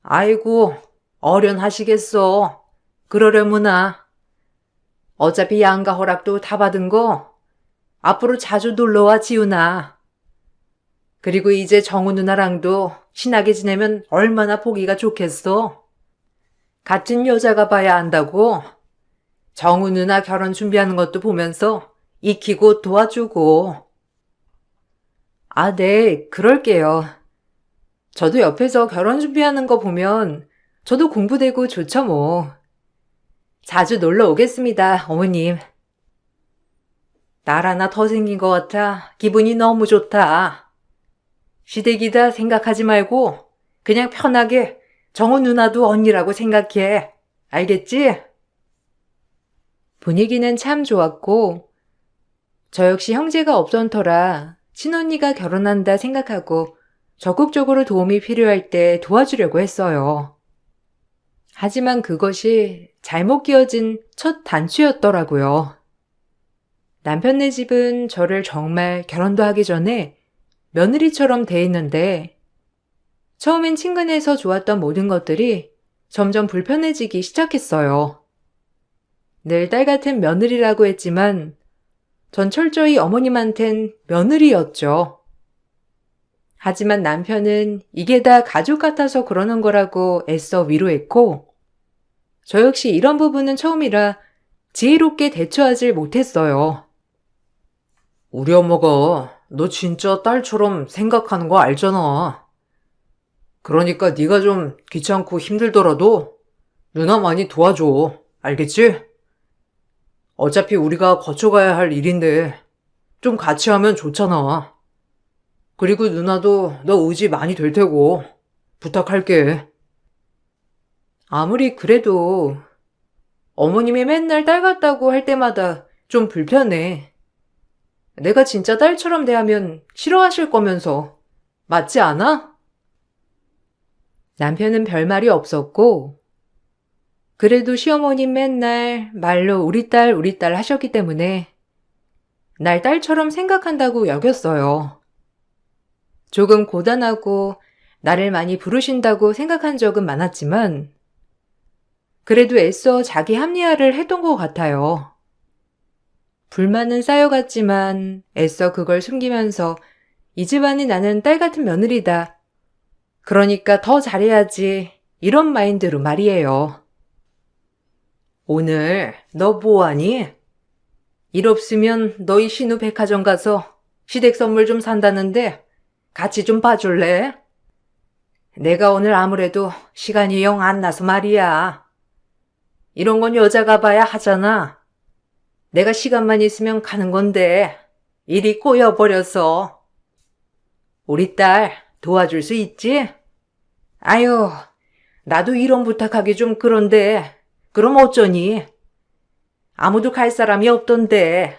아이고, 어련하시겠어. 그러려무나. 어차피 양가 허락도 다 받은 거 앞으로 자주 놀러와 지훈아. 그리고 이제 정우 누나랑도 친하게 지내면 얼마나 보기가 좋겠어. 같은 여자가 봐야 한다고. 정우 누나 결혼 준비하는 것도 보면서 익히고 도와주고. 아, 네, 그럴게요. 저도 옆에서 결혼 준비하는 거 보면 저도 공부되고 좋죠 뭐. 자주 놀러 오겠습니다, 어머님. 날 하나 더 생긴 것 같아 기분이 너무 좋다. 시댁이다 생각하지 말고 그냥 편하게 정우 누나도 언니라고 생각해. 알겠지? 분위기는 참 좋았고 저 역시 형제가 없던 터라 친언니가 결혼한다 생각하고 적극적으로 도움이 필요할 때 도와주려고 했어요. 하지만 그것이 잘못 끼워진 첫 단추였더라고요. 남편네 집은 저를 정말 결혼도 하기 전에 며느리처럼 대했는데 처음엔 친근해서 좋았던 모든 것들이 점점 불편해지기 시작했어요. 늘 딸 같은 며느리라고 했지만 전 철저히 어머님한텐 며느리였죠. 하지만 남편은 이게 다 가족 같아서 그러는 거라고 애써 위로했고 저 역시 이런 부분은 처음이라 지혜롭게 대처하질 못했어요. 우리 엄마가 너 진짜 딸처럼 생각하는 거 알잖아. 그러니까 네가 좀 귀찮고 힘들더라도 누나 많이 도와줘. 알겠지? 어차피 우리가 거쳐가야 할 일인데 좀 같이 하면 좋잖아. 그리고 누나도 너 의지 많이 될 테고 부탁할게. 아무리 그래도 어머님이 맨날 딸 같다고 할 때마다 좀 불편해. 내가 진짜 딸처럼 대하면 싫어하실 거면서. 맞지 않아? 남편은 별말이 없었고 그래도 시어머님 맨날 말로 우리 딸 하셨기 때문에 날 딸처럼 생각한다고 여겼어요. 조금 고단하고 나를 많이 부르신다고 생각한 적은 많았지만 그래도 애써 자기 합리화를 했던 것 같아요. 불만은 쌓여갔지만 애써 그걸 숨기면서 이 집안이 나는 딸 같은 며느리다. 그러니까 더 잘해야지. 이런 마인드로 말이에요. 오늘 너 뭐하니? 일 없으면 너희 신우 백화점 가서 시댁 선물 좀 산다는데 같이 좀 봐줄래? 내가 오늘 아무래도 시간이 영 안 나서 말이야. 이런 건 여자가 봐야 하잖아. 내가 시간만 있으면 가는 건데 일이 꼬여버려서. 우리 딸 도와줄 수 있지? 아유, 나도 이런 부탁하기 좀 그런데 그럼 어쩌니? 아무도 갈 사람이 없던데.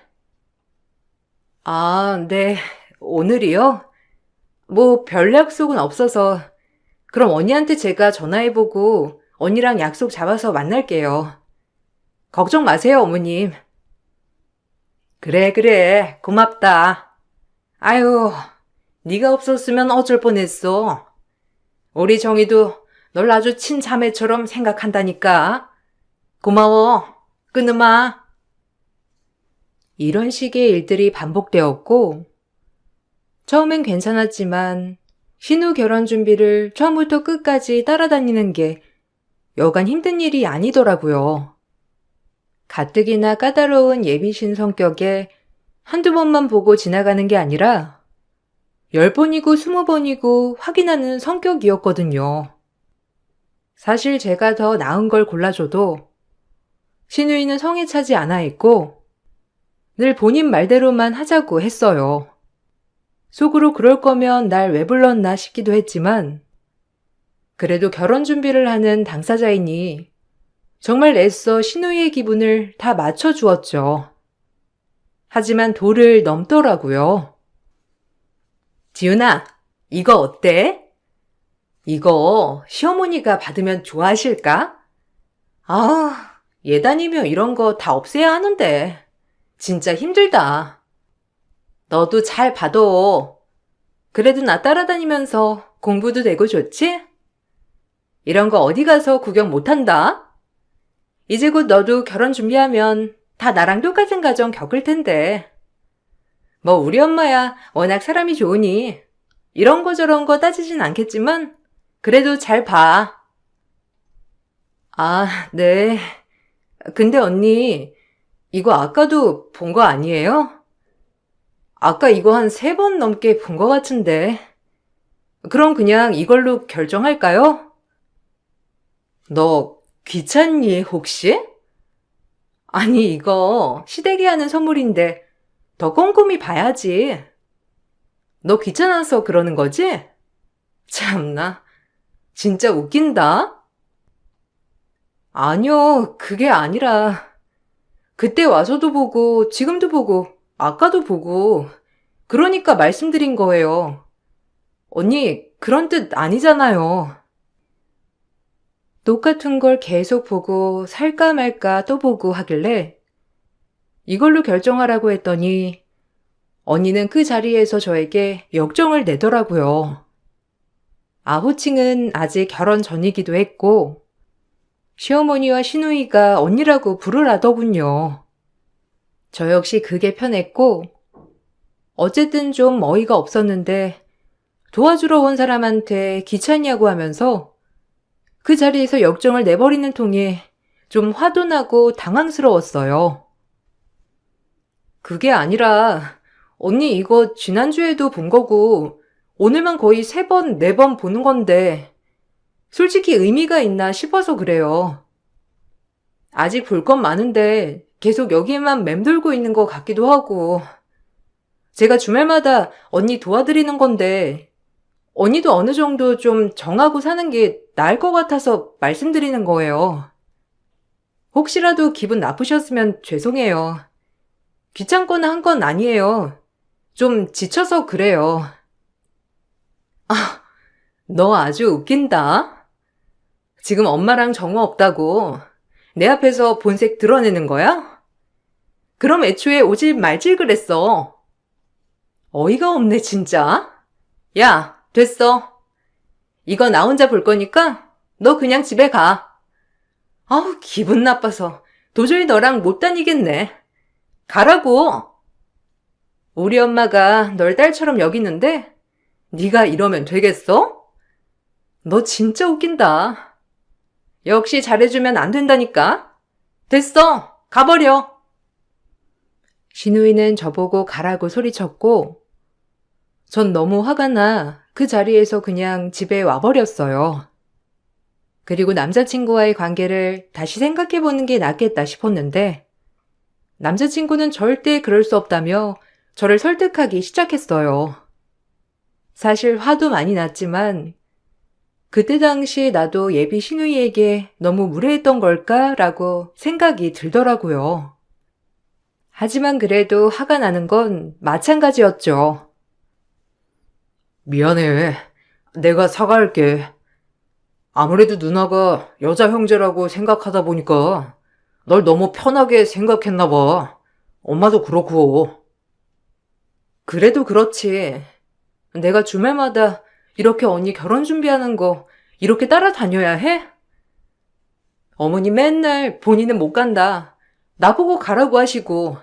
아, 네. 오늘이요? 뭐 별 약속은 없어서 그럼 언니한테 제가 전화해보고 언니랑 약속 잡아서 만날게요. 걱정 마세요, 어머님. 그래, 고맙다. 아유, 네가 없었으면 어쩔 뻔했어. 우리 정희도 널 아주 친자매처럼 생각한다니까. 고마워. 끊으마. 이런 식의 일들이 반복되었고, 처음엔 괜찮았지만 신우 결혼 준비를 처음부터 끝까지 따라다니는 게 여간 힘든 일이 아니더라고요. 가뜩이나 까다로운 예비신 성격에 한두 번만 보고 지나가는 게 아니라 10번이고 20번이고 확인하는 성격이었거든요. 사실 제가 더 나은 걸 골라줘도 신우이는 성에 차지 않아 있고 늘 본인 말대로만 하자고 했어요. 속으로 그럴 거면 날 왜 불렀나 싶기도 했지만 그래도 결혼 준비를 하는 당사자이니 정말 애써 신우이의 기분을 다 맞춰주었죠. 하지만 도를 넘더라고요. 지훈아, 이거 어때? 이거 시어머니가 받으면 좋아하실까? 아, 예단이며 이런 거 다 없애야 하는데 진짜 힘들다. 너도 잘 받아. 그래도 나 따라다니면서 공부도 되고 좋지? 이런 거 어디 가서 구경 못한다? 이제 곧 너도 결혼 준비하면 다 나랑 똑같은 가정 겪을 텐데. 뭐 우리 엄마야 워낙 사람이 좋으니 이런 거 저런 거 따지진 않겠지만 그래도 잘 봐. 아, 네. 근데 언니, 이거 아까도 본 거 아니에요? 아까 이거 한 3번 넘게 본 거 같은데. 그럼 그냥 이걸로 결정할까요? 너 귀찮니, 혹시? 아니, 이거 시댁이 하는 선물인데 더 꼼꼼히 봐야지. 너 귀찮아서 그러는 거지? 참나, 진짜 웃긴다. 아니요, 그게 아니라 그때 와서도 보고 지금도 보고 아까도 보고 그러니까 말씀드린 거예요. 언니, 그런 뜻 아니잖아요. 똑같은 걸 계속 보고 살까 말까 또 보고 하길래 이걸로 결정하라고 했더니 언니는 그 자리에서 저에게 역정을 내더라고요. 아호칭은 아직 결혼 전이기도 했고 시어머니와 시누이가 언니라고 부르라더군요. 저 역시 그게 편했고 어쨌든 좀 어이가 없었는데 도와주러 온 사람한테 귀찮냐고 하면서 그 자리에서 역정을 내버리는 통에 좀 화도 나고 당황스러웠어요. 그게 아니라 언니 이거 지난주에도 본 거고 오늘만 거의 3번, 4번 보는 건데 솔직히 의미가 있나 싶어서 그래요. 아직 볼 건 많은데 계속 여기에만 맴돌고 있는 것 같기도 하고 제가 주말마다 언니 도와드리는 건데 언니도 어느 정도 좀 정하고 사는 게 나을 것 같아서 말씀드리는 거예요. 혹시라도 기분 나쁘셨으면 죄송해요. 귀찮거나 한 건 아니에요. 좀 지쳐서 그래요. 아, 너 아주 웃긴다. 지금 엄마랑 정우 없다고 내 앞에서 본색 드러내는 거야? 그럼 애초에 오질 말질 그랬어. 어이가 없네 진짜. 야, 됐어. 이거 나 혼자 볼 거니까 너 그냥 집에 가. 아우, 기분 나빠서 도저히 너랑 못 다니겠네. 가라고. 우리 엄마가 널 딸처럼 여기는데 네가 이러면 되겠어? 너 진짜 웃긴다. 역시 잘해주면 안 된다니까. 됐어. 가버려. 신우이는 저보고 가라고 소리쳤고 전 너무 화가 나 그 자리에서 그냥 집에 와버렸어요. 그리고 남자친구와의 관계를 다시 생각해보는 게 낫겠다 싶었는데 남자친구는 절대 그럴 수 없다며 저를 설득하기 시작했어요. 사실 화도 많이 났지만 그때 당시 나도 예비 신우이에게 너무 무례했던 걸까라고 생각이 들더라고요. 하지만 그래도 화가 나는 건 마찬가지였죠. 미안해. 내가 사과할게. 아무래도 누나가 여자 형제라고 생각하다 보니까 널 너무 편하게 생각했나 봐. 엄마도 그렇고. 그래도 그렇지. 내가 주말마다 이렇게 언니 결혼 준비하는 거 이렇게 따라다녀야 해? 어머니 맨날 본인은 못 간다. 나보고 가라고 하시고.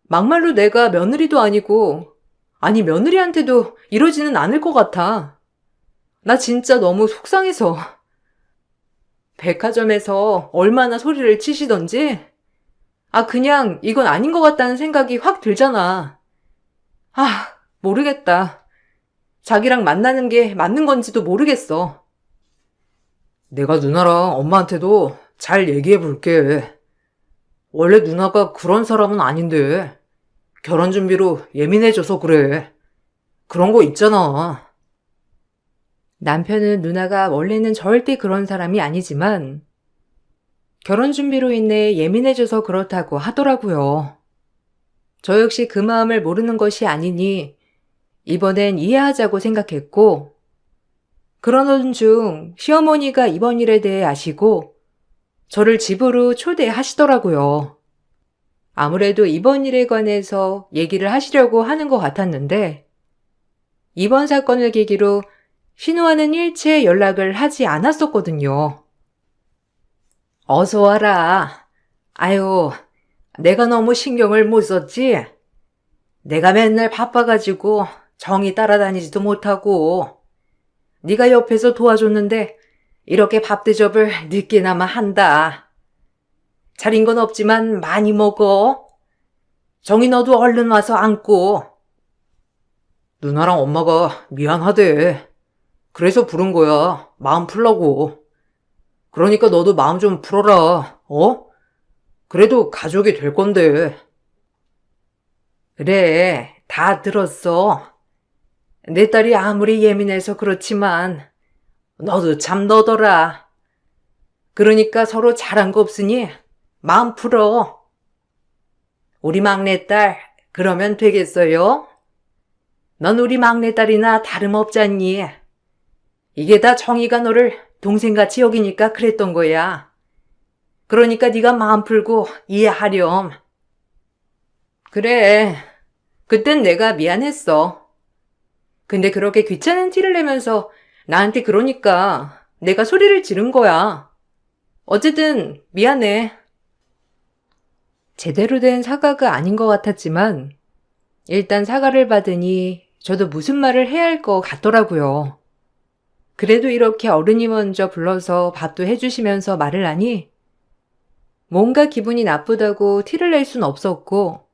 막말로 내가 며느리도 아니고, 아니 며느리한테도 이러지는 않을 것 같아. 나 진짜 너무 속상해서. 백화점에서 얼마나 소리를 치시던지, 그냥 이건 아닌 것 같다는 생각이 확 들잖아. 모르겠다. 자기랑 만나는 게 맞는 건지도 모르겠어. 내가 누나랑 엄마한테도 잘 얘기해 볼게. 원래 누나가 그런 사람은 아닌데 결혼 준비로 예민해져서 그래. 그런 거 있잖아. 남편은 누나가 원래는 절대 그런 사람이 아니지만 결혼 준비로 인해 예민해져서 그렇다고 하더라고요. 저 역시 그 마음을 모르는 것이 아니니 이번엔 이해하자고 생각했고 그러던 중 시어머니가 이번 일에 대해 아시고 저를 집으로 초대하시더라고요. 아무래도 이번 일에 관해서 얘기를 하시려고 하는 것 같았는데 이번 사건을 계기로 신우와는 일체 연락을 하지 않았었거든요. 어서 와라. 아유, 내가 너무 신경을 못 썼지? 내가 맨날 바빠가지고 정이 따라다니지도 못하고 네가 옆에서 도와줬는데 이렇게 밥 대접을 늦게나마 한다. 차린 건 없지만 많이 먹어. 정이 너도 얼른 와서 앉고. 누나랑 엄마가 미안하대. 그래서 부른 거야. 마음 풀라고. 그러니까 너도 마음 좀 풀어라. 어? 그래도 가족이 될 건데. 그래, 다 들었어. 내 딸이 아무리 예민해서 그렇지만 너도 참 너더라. 그러니까 서로 잘한 거 없으니 마음 풀어. 우리 막내딸 그러면 되겠어요? 넌 우리 막내딸이나 다름없잖니. 이게 다 정의가 너를 동생같이 여기니까 그랬던 거야. 그러니까 네가 마음 풀고 이해하렴. 그래, 그땐 내가 미안했어. 근데 그렇게 귀찮은 티를 내면서 나한테 그러니까 내가 소리를 지른 거야. 어쨌든 미안해. 제대로 된 사과가 아닌 것 같았지만 일단 사과를 받으니 저도 무슨 말을 해야 할 것 같더라고요. 그래도 이렇게 어른이 먼저 불러서 밥도 해주시면서 말을 하니 뭔가 기분이 나쁘다고 티를 낼 순 없었고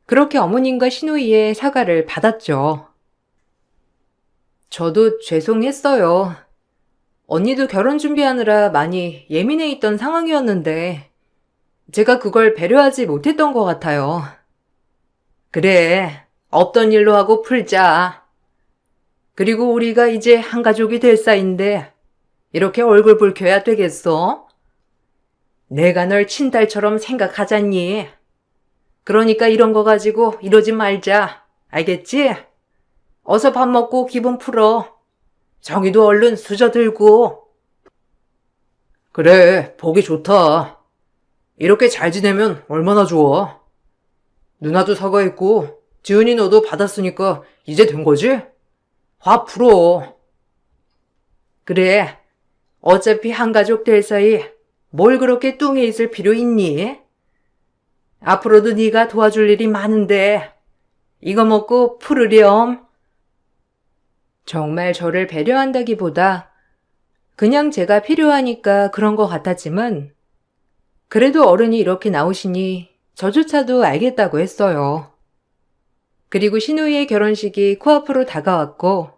그렇게 어머님과 시누이의 사과를 받았죠. 저도 죄송했어요. 언니도 결혼 준비하느라 많이 예민해 있던 상황이었는데 제가 그걸 배려하지 못했던 것 같아요. 그래, 없던 일로 하고 풀자. 그리고 우리가 이제 한 가족이 될 사이인데 이렇게 얼굴 붉혀야 되겠어? 내가 널 친딸처럼 생각하잖니. 그러니까 이런 거 가지고 이러지 말자. 알겠지? 어서 밥 먹고 기분 풀어. 정이도 얼른 수저들고. 그래, 보기 좋다. 이렇게 잘 지내면 얼마나 좋아. 누나도 사과했고 지은이 너도 받았으니까 이제 된 거지? 화 풀어. 그래, 어차피 한 가족 될 사이 뭘 그렇게 뚱해 있을 필요 있니? 앞으로도 네가 도와줄 일이 많은데 이거 먹고 풀으렴. 정말 저를 배려한다기보다 그냥 제가 필요하니까 그런 것 같았지만 그래도 어른이 이렇게 나오시니 저조차도 알겠다고 했어요. 그리고 시누이의 결혼식이 코앞으로 다가왔고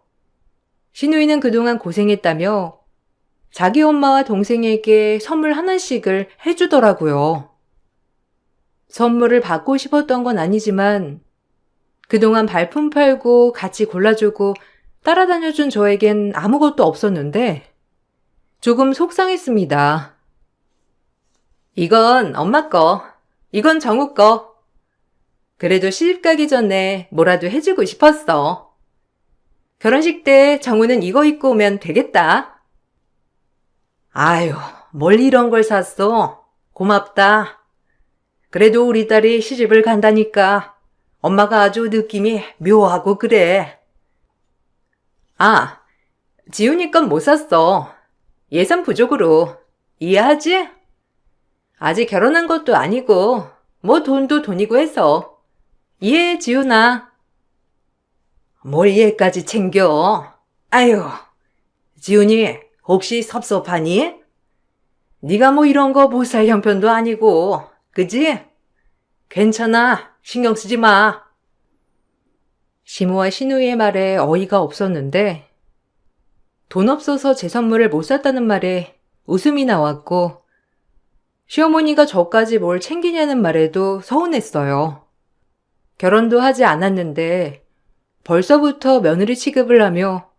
시누이는 그동안 고생했다며 자기 엄마와 동생에게 선물 하나씩을 해주더라고요. 선물을 받고 싶었던 건 아니지만 그동안 발품 팔고 같이 골라주고 따라다녀준 저에겐 아무것도 없었는데 조금 속상했습니다. 이건 엄마 거, 이건 정우 거. 그래도 시집 가기 전에 뭐라도 해주고 싶었어. 결혼식 때 정우는 이거 입고 오면 되겠다. 아유, 뭘 이런 걸 샀어? 고맙다. 그래도 우리 딸이 시집을 간다니까 엄마가 아주 느낌이 묘하고 그래. 아, 지훈이 건 못 샀어. 예산 부족으로. 이해하지? 아직 결혼한 것도 아니고 뭐 돈도 돈이고 해서. 이해해, 지훈아. 뭘 얘까지 챙겨? 아유, 지훈이 혹시 섭섭하니? 네가 뭐 이런 거 못 살 형편도 아니고, 그지? 괜찮아, 신경 쓰지 마. 시모와 신우이의 말에 어이가 없었는데 돈 없어서 제 선물을 못 샀다는 말에 웃음이 나왔고 시어머니가 저까지 뭘 챙기냐는 말에도 서운했어요. 결혼도 하지 않았는데 벌써부터 며느리 취급을 하며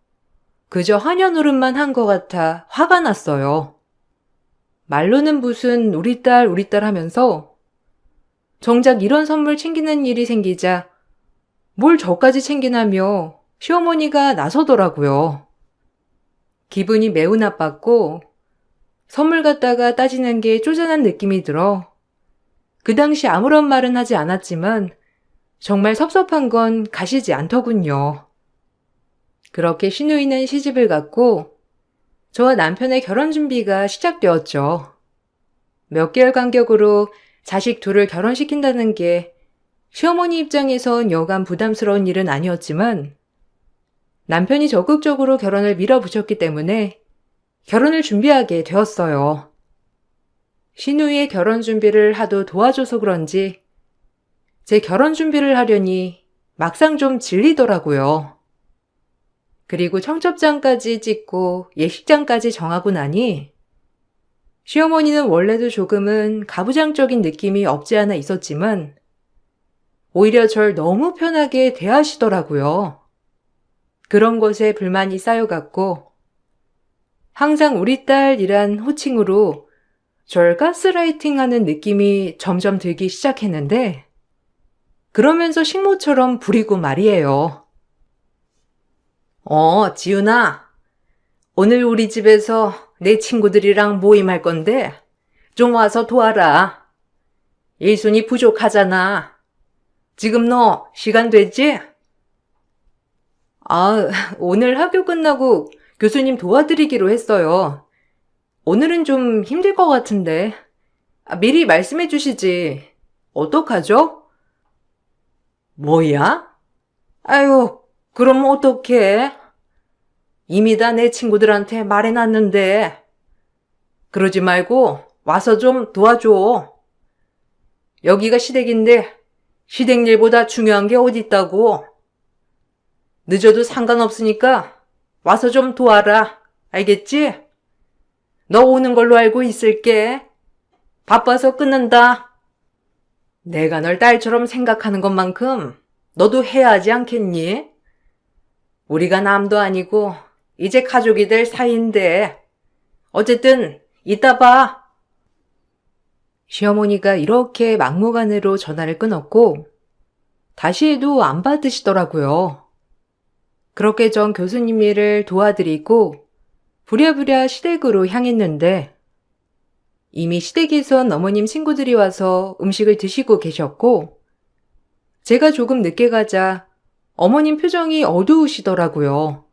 그저 하녀 노릇만 한 것 같아 화가 났어요. 말로는 무슨 우리 딸 하면서 정작 이런 선물 챙기는 일이 생기자 뭘 저까지 챙기나며 시어머니가 나서더라고요. 기분이 매우 나빴고 선물 갖다가 따지는 게 쪼잔한 느낌이 들어 그 당시 아무런 말은 하지 않았지만 정말 섭섭한 건 가시지 않더군요. 그렇게 신우이는 시집을 갔고 저와 남편의 결혼 준비가 시작되었죠. 몇 개월 간격으로 자식 둘을 결혼시킨다는 게 시어머니 입장에선 여간 부담스러운 일은 아니었지만 남편이 적극적으로 결혼을 밀어붙였기 때문에 결혼을 준비하게 되었어요. 신우이의 결혼 준비를 하도 도와줘서 그런지 제 결혼 준비를 하려니 막상 좀 질리더라고요. 그리고 청첩장까지 찍고 예식장까지 정하고 나니 시어머니는 원래도 조금은 가부장적인 느낌이 없지 않아 있었지만 오히려 절 너무 편하게 대하시더라고요. 그런 것에 불만이 쌓여갔고 항상 우리 딸이란 호칭으로 절 가스라이팅하는 느낌이 점점 들기 시작했는데 그러면서 식모처럼 부리고 말이에요. 지훈아, 오늘 우리 집에서 내 친구들이랑 모임할 건데 좀 와서 도와라. 일손이 부족하잖아. 지금 너 시간 되지? 오늘 학교 끝나고 교수님 도와드리기로 했어요. 오늘은 좀 힘들 것 같은데. 미리 말씀해 주시지. 어떡하죠? 뭐야? 아유, 그럼 어떡해? 이미 다 내 친구들한테 말해놨는데. 그러지 말고 와서 좀 도와줘. 여기가 시댁인데 시댁 일보다 중요한 게 어디 있다고. 늦어도 상관없으니까 와서 좀 도와라. 알겠지? 너 오는 걸로 알고 있을게. 바빠서 끊는다. 내가 널 딸처럼 생각하는 것만큼 너도 해야 하지 않겠니? 우리가 남도 아니고 이제 가족이 될 사이인데 어쨌든 이따 봐. 시어머니가 이렇게 막무가내로 전화를 끊었고 다시 해도 안 받으시더라고요. 그렇게 전 교수님 일을 도와드리고 부랴부랴 시댁으로 향했는데 이미 시댁에선 어머님 친구들이 와서 음식을 드시고 계셨고 제가 조금 늦게 가자 어머님 표정이 어두우시더라고요.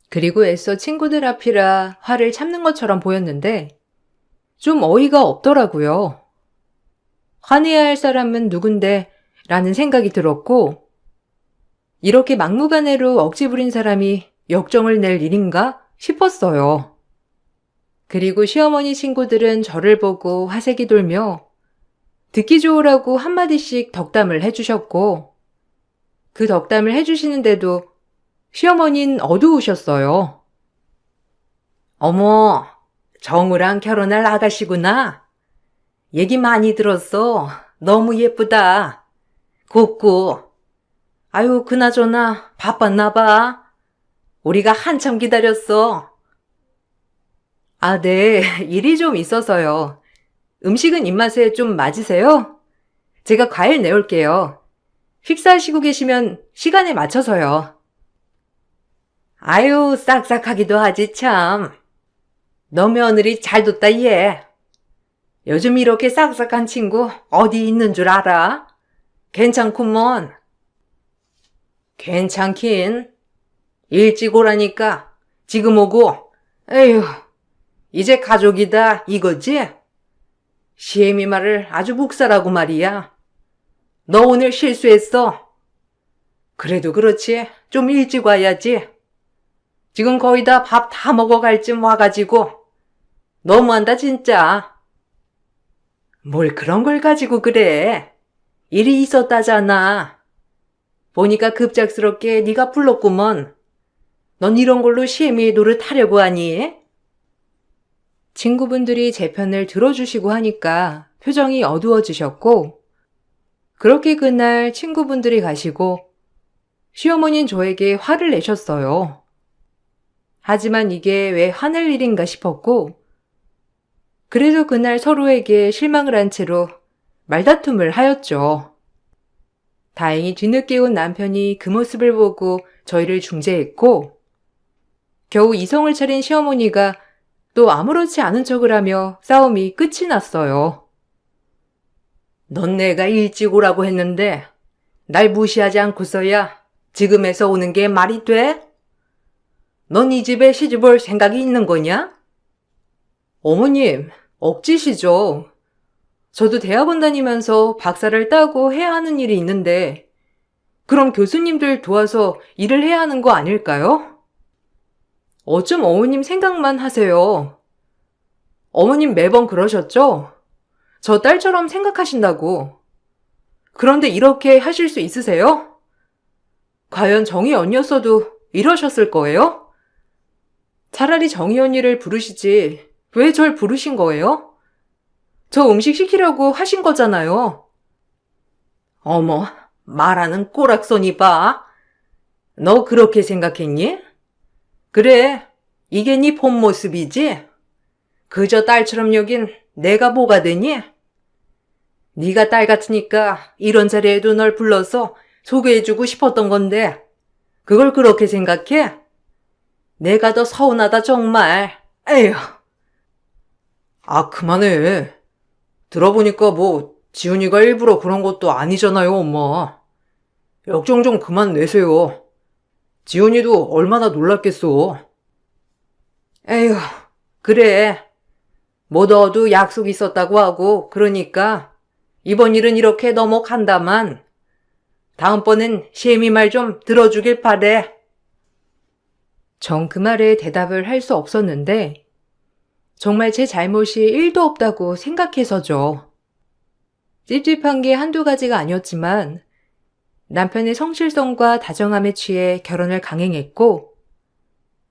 그리고 애써 친구들 앞이라 화를 참는 것처럼 보였는데 좀 어이가 없더라고요. 화내야 할 사람은 누군데 라는 생각이 들었고 이렇게 막무가내로 억지 부린 사람이 역정을 낼 일인가 싶었어요. 그리고 시어머니 친구들은 저를 보고 화색이 돌며 듣기 좋으라고 한마디씩 덕담을 해주셨고 그 덕담을 해주시는데도 시어머니는 어두우셨어요. 어머, 정우랑 결혼할 아가씨구나. 얘기 많이 들었어. 너무 예쁘다. 곱고. 아유, 그나저나 바빴나 봐. 우리가 한참 기다렸어. 아, 네. 일이 좀 있어서요. 음식은 입맛에 좀 맞으세요? 제가 과일 내올게요. 식사하시고 계시면 시간에 맞춰서요. 아유, 싹싹하기도 하지 참. 너 며느리 잘 뒀다 얘. 요즘 이렇게 싹싹한 친구 어디 있는 줄 알아? 괜찮구먼. 괜찮긴. 일찍 오라니까 지금 오고. 에휴, 이제 가족이다 이거지? 시애미 말을 아주 묵살하고 말이야. 너 오늘 실수했어. 그래도 그렇지. 좀 일찍 와야지. 지금 거의 다 밥 다 먹어갈 쯤 와가지고. 너무한다 진짜. 뭘 그런 걸 가지고 그래. 일이 있었다잖아. 보니까 급작스럽게 네가 불렀구먼. 넌 이런 걸로 시애미의 노릇하려고 하니? 친구분들이 제 편을 들어주시고 하니까 표정이 어두워지셨고, 그렇게 그날 친구분들이 가시고 시어머니는 저에게 화를 내셨어요. 하지만 이게 왜 화낼 일인가 싶었고, 그래서 그날 서로에게 실망을 한 채로 말다툼을 하였죠. 다행히 뒤늦게 온 남편이 그 모습을 보고 저희를 중재했고, 겨우 이성을 차린 시어머니가 또 아무렇지 않은 척을 하며 싸움이 끝이 났어요. 넌 내가 일찍 오라고 했는데 날 무시하지 않고서야 지금에서 오는 게 말이 돼? 넌 이 집에 시집 올 생각이 있는 거냐? 어머님, 억지시죠. 저도 대학원 다니면서 박사를 따고 해야 하는 일이 있는데 그럼 교수님들 도와서 일을 해야 하는 거 아닐까요? 어쩜 어머님 생각만 하세요. 어머님 매번 그러셨죠? 저 딸처럼 생각하신다고. 그런데 이렇게 하실 수 있으세요? 과연 정희 언니였어도 이러셨을 거예요? 차라리 정희 언니를 부르시지 왜 절 부르신 거예요? 저 음식 시키려고 하신 거잖아요. 어머, 말하는 꼬락서니 봐. 너 그렇게 생각했니? 그래, 이게 네 본 모습이지? 그저 딸처럼 여긴 내가 뭐가 되니? 네가 딸 같으니까 이런 자리에도 널 불러서 소개해주고 싶었던 건데 그걸 그렇게 생각해? 내가 더 서운하다 정말. 에휴. 아, 그만해. 들어보니까 뭐 지훈이가 일부러 그런 것도 아니잖아요, 엄마. 역정 좀 그만 내세요. 지훈이도 얼마나 놀랐겠어. 에휴, 그래. 뭐 너도 약속 있었다고 하고 그러니까 이번 일은 이렇게 넘어간다만 다음번엔 시애미 말 좀 들어주길 바래. 전 그 말에 대답을 할 수 없었는데 정말 제 잘못이 1도 없다고 생각해서죠. 찝찝한 게 한두 가지가 아니었지만 남편의 성실성과 다정함에 취해 결혼을 강행했고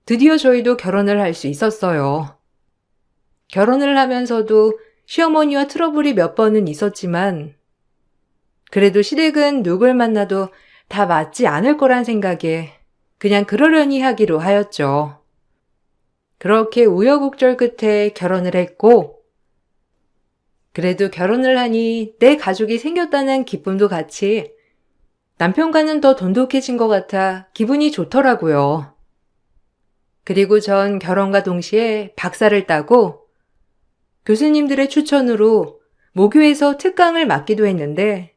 드디어 저희도 결혼을 할 수 있었어요. 결혼을 하면서도 시어머니와 트러블이 몇 번은 있었지만 그래도 시댁은 누굴 만나도 다 맞지 않을 거란 생각에 그냥 그러려니 하기로 하였죠. 그렇게 우여곡절 끝에 결혼을 했고 그래도 결혼을 하니 내 가족이 생겼다는 기쁨도 같이 남편과는 더 돈독해진 것 같아 기분이 좋더라고요. 그리고 전 결혼과 동시에 박사를 따고 교수님들의 추천으로 모교에서 특강을 맡기도 했는데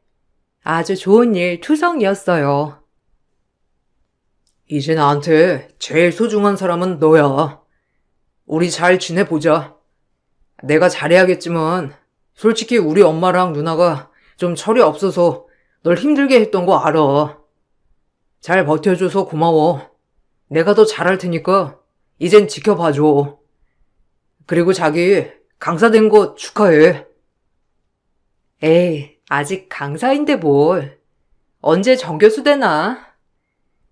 아주 좋은 일 투성이었어요. 이제 나한테 제일 소중한 사람은 너야. 우리 잘 지내보자. 내가 잘해야겠지만 솔직히 우리 엄마랑 누나가 좀 철이 없어서 널 힘들게 했던 거 알아. 잘 버텨줘서 고마워. 내가 더 잘할 테니까 이젠 지켜봐줘. 그리고 자기 강사 된 거 축하해. 에이, 아직 강사인데 뭘. 언제 정교수 되나?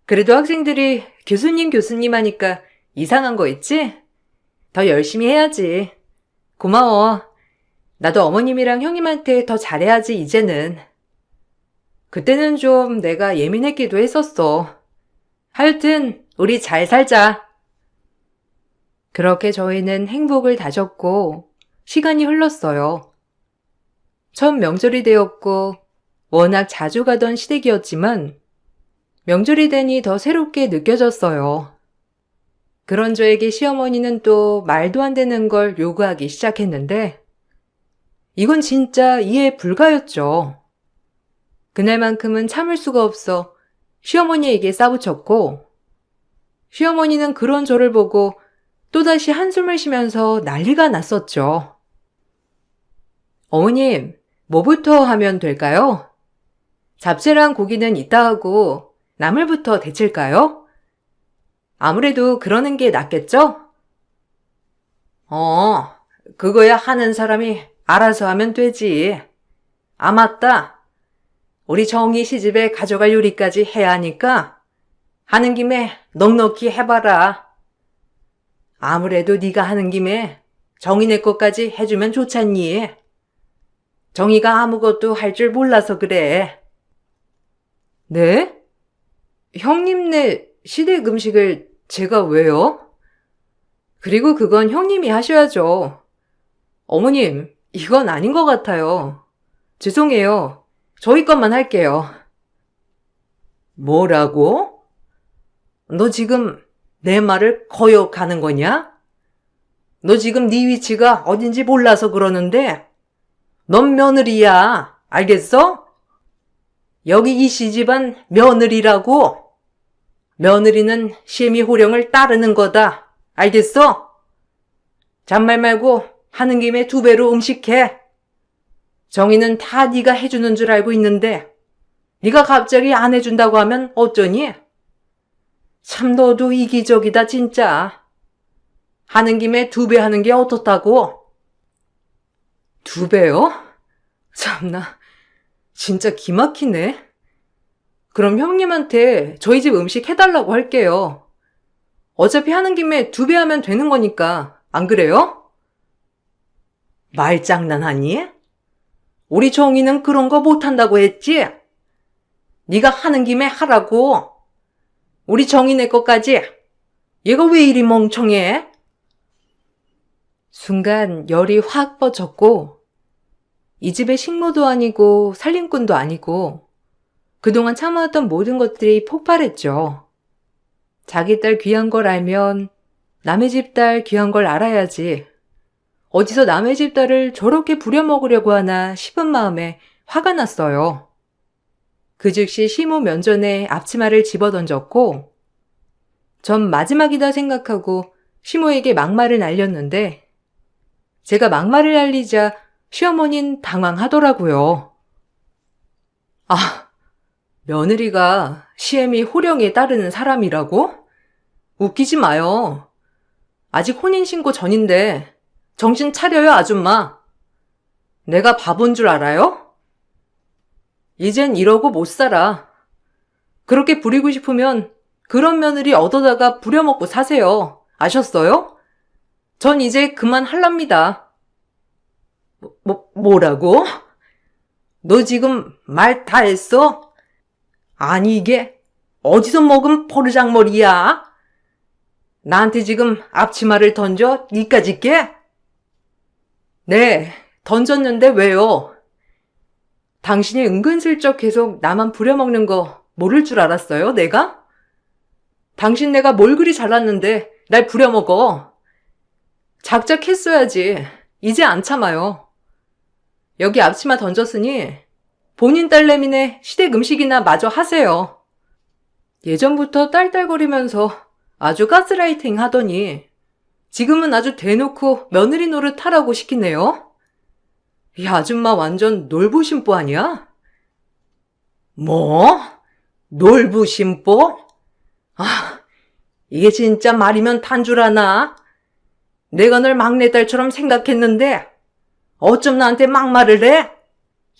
그래도 학생들이 교수님 하니까 이상한 거 있지? 더 열심히 해야지. 고마워. 나도 어머님이랑 형님한테 더 잘해야지, 이제는. 그때는 좀 내가 예민했기도 했었어. 하여튼, 우리 잘 살자. 그렇게 저희는 행복을 다졌고, 시간이 흘렀어요. 첫 명절이 되었고, 워낙 자주 가던 시댁이었지만, 명절이 되니 더 새롭게 느껴졌어요. 그런 저에게 시어머니는 또 말도 안 되는 걸 요구하기 시작했는데, 이건 진짜 이해 불가였죠. 그날만큼은 참을 수가 없어 시어머니에게 싸붙였고, 시어머니는 그런 저를 보고 또다시 한숨을 쉬면서 난리가 났었죠. 어머님, 뭐부터 하면 될까요? 잡채랑 고기는 이따 하고 나물부터 데칠까요? 아무래도 그러는 게 낫겠죠? 그거야 하는 사람이 알아서 하면 되지. 아, 맞다. 우리 정희 시집에 가져갈 요리까지 해야 하니까 하는 김에 넉넉히 해봐라. 아무래도 네가 하는 김에 정희네 것까지 해주면 좋잖니. 정희가 아무것도 할 줄 몰라서 그래. 네? 형님네 시댁 음식을 제가 왜요? 그리고 그건 형님이 하셔야죠. 어머님, 이건 아닌 것 같아요. 죄송해요. 저희 것만 할게요. 뭐라고? 너 지금 내 말을 거역하는 거냐? 너 지금 네 위치가 어딘지 몰라서 그러는데 넌 며느리야. 알겠어? 여기 이 시집안 며느리라고. 며느리는 시애미 호령을 따르는 거다. 알겠어? 잔말 말고 하는 김에 2배로 음식해. 정희는 다 네가 해주는 줄 알고 있는데 네가 갑자기 안 해준다고 하면 어쩌니? 참 너도 이기적이다 진짜. 하는 김에 2배 하는 게 어떻다고? 2배요? 참나, 진짜 기막히네. 그럼 형님한테 저희 집 음식 해달라고 할게요. 어차피 하는 김에 2배 하면 되는 거니까. 안 그래요? 말장난하니? 우리 정희는 그런 거 못한다고 했지? 네가 하는 김에 하라고. 우리 정희네 것까지. 얘가 왜 이리 멍청해? 순간 열이 확 뻗쳤고, 이 집의 식모도 아니고 살림꾼도 아니고 그동안 참아왔던 모든 것들이 폭발했죠. 자기 딸 귀한 걸 알면 남의 집 딸 귀한 걸 알아야지. 어디서 남의 집 딸을 저렇게 부려먹으려고 하나 싶은 마음에 화가 났어요. 그 즉시 시모 면전에 앞치마를 집어던졌고, 전 마지막이다 생각하고 시모에게 막말을 날렸는데, 제가 막말을 날리자 시어머니는 당황하더라고요. 아, 며느리가 시애미 호령에 따르는 사람이라고? 웃기지 마요. 아직 혼인신고 전인데 정신 차려요, 아줌마. 내가 바본 줄 알아요? 이젠 이러고 못 살아. 그렇게 부리고 싶으면 그런 며느리 얻어다가 부려먹고 사세요. 아셨어요? 전 이제 그만할랍니다. 뭐라고? 너 지금 말 다 했어? 아니 이게 어디서 먹은 포르장머리야? 나한테 지금 앞치마를 던져 니까짓 게? 네, 던졌는데 왜요? 당신이 은근슬쩍 계속 나만 부려먹는 거 모를 줄 알았어요, 내가? 당신 내가 뭘 그리 잘났는데 날 부려먹어. 작작했어야지. 이제 안 참아요. 여기 앞치마 던졌으니 본인 딸내미네 시댁 음식이나 마저 하세요. 예전부터 딸딸거리면서 아주 가스라이팅 하더니 지금은 아주 대놓고 며느리 노릇 하라고 시키네요. 이 아줌마 완전 놀부심보 아니야? 뭐? 놀부심보? 아, 이게 진짜 말이면 탄 줄 아나? 내가 널 막내딸처럼 생각했는데 어쩜 나한테 막말을 해?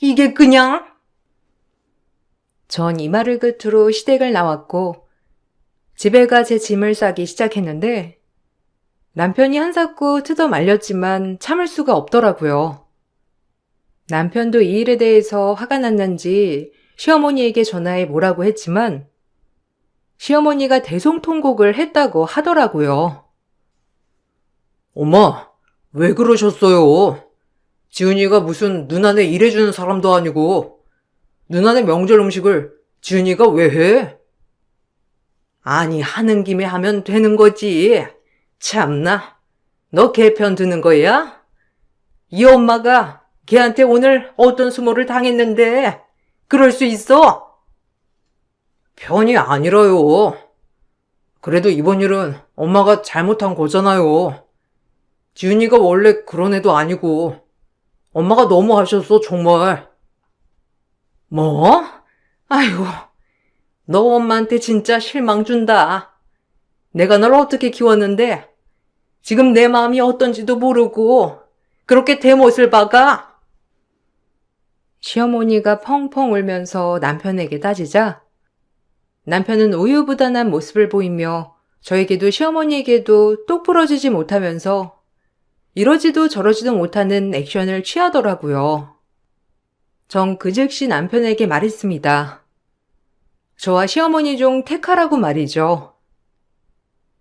이게 그냥? 전 이 말을 끝으로 시댁을 나왔고 집에 가 제 짐을 싸기 시작했는데 남편이 한사코 뜯어 말렸지만 참을 수가 없더라고요. 남편도 이 일에 대해서 화가 났는지 시어머니에게 전화해 뭐라고 했지만 시어머니가 대성통곡을 했다고 하더라고요. 엄마, 왜 그러셨어요? 지훈이가 무슨 누나네 일해주는 사람도 아니고 누나네 명절 음식을 지훈이가 왜 해? 아니, 하는 김에 하면 되는 거지. 참나, 너 걔 편 드는 거야? 이 엄마가 걔한테 오늘 어떤 수모를 당했는데 그럴 수 있어? 편이 아니라요. 그래도 이번 일은 엄마가 잘못한 거잖아요. 지훈이가 원래 그런 애도 아니고 엄마가 너무 하셨어, 정말. 뭐? 아이고, 너 엄마한테 진짜 실망 준다. 내가 널 어떻게 키웠는데 지금 내 마음이 어떤지도 모르고 그렇게 대못을 박아? 시어머니가 펑펑 울면서 남편에게 따지자 남편은 우유부단한 모습을 보이며 저에게도 시어머니에게도 똑 부러지지 못하면서 이러지도 저러지도 못하는 액션을 취하더라고요. 전 그 즉시 남편에게 말했습니다. 저와 시어머니 중 택하라고 말이죠.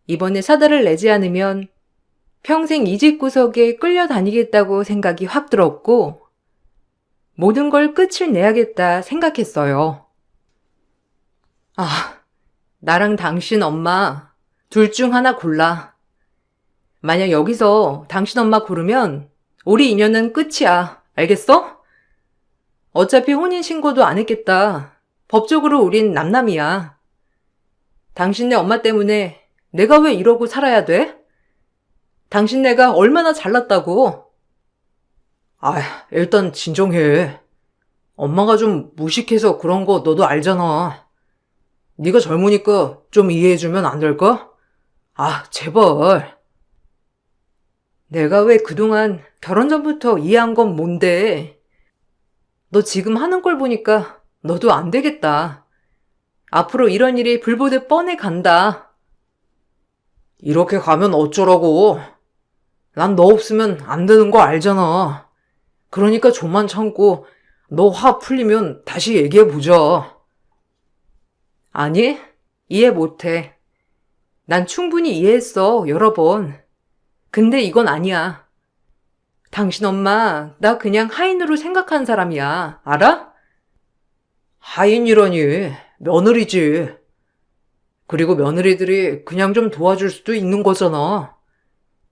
이번에 사달을 내지 않으면 평생 이 집 구석에 끌려다니겠다고 생각이 확 들었고 모든 걸 끝을 내야겠다 생각했어요. 아, 나랑 당신 엄마 둘 중 하나 골라. 만약 여기서 당신 엄마 고르면 우리 인연은 끝이야. 알겠어? 어차피 혼인신고도 안 했겠다. 법적으로 우린 남남이야. 당신네 엄마 때문에 내가 왜 이러고 살아야 돼? 당신네가 얼마나 잘났다고. 아, 일단 진정해. 엄마가 좀 무식해서 그런 거 너도 알잖아. 네가 젊으니까 좀 이해해주면 안 될까? 아, 제발. 내가 왜 그동안 결혼 전부터 이해한 건 뭔데? 너 지금 하는 걸 보니까 너도 안 되겠다. 앞으로 이런 일이 불보듯 뻔해 간다. 이렇게 가면 어쩌라고. 난 너 없으면 안 되는 거 알잖아. 그러니까 좀만 참고 너 화 풀리면 다시 얘기해보자. 아니, 이해 못해. 난 충분히 이해했어, 여러 번. 근데 이건 아니야. 당신 엄마, 나 그냥 하인으로 생각한 사람이야. 알아? 하인이라니, 며느리지. 그리고 며느리들이 그냥 좀 도와줄 수도 있는 거잖아.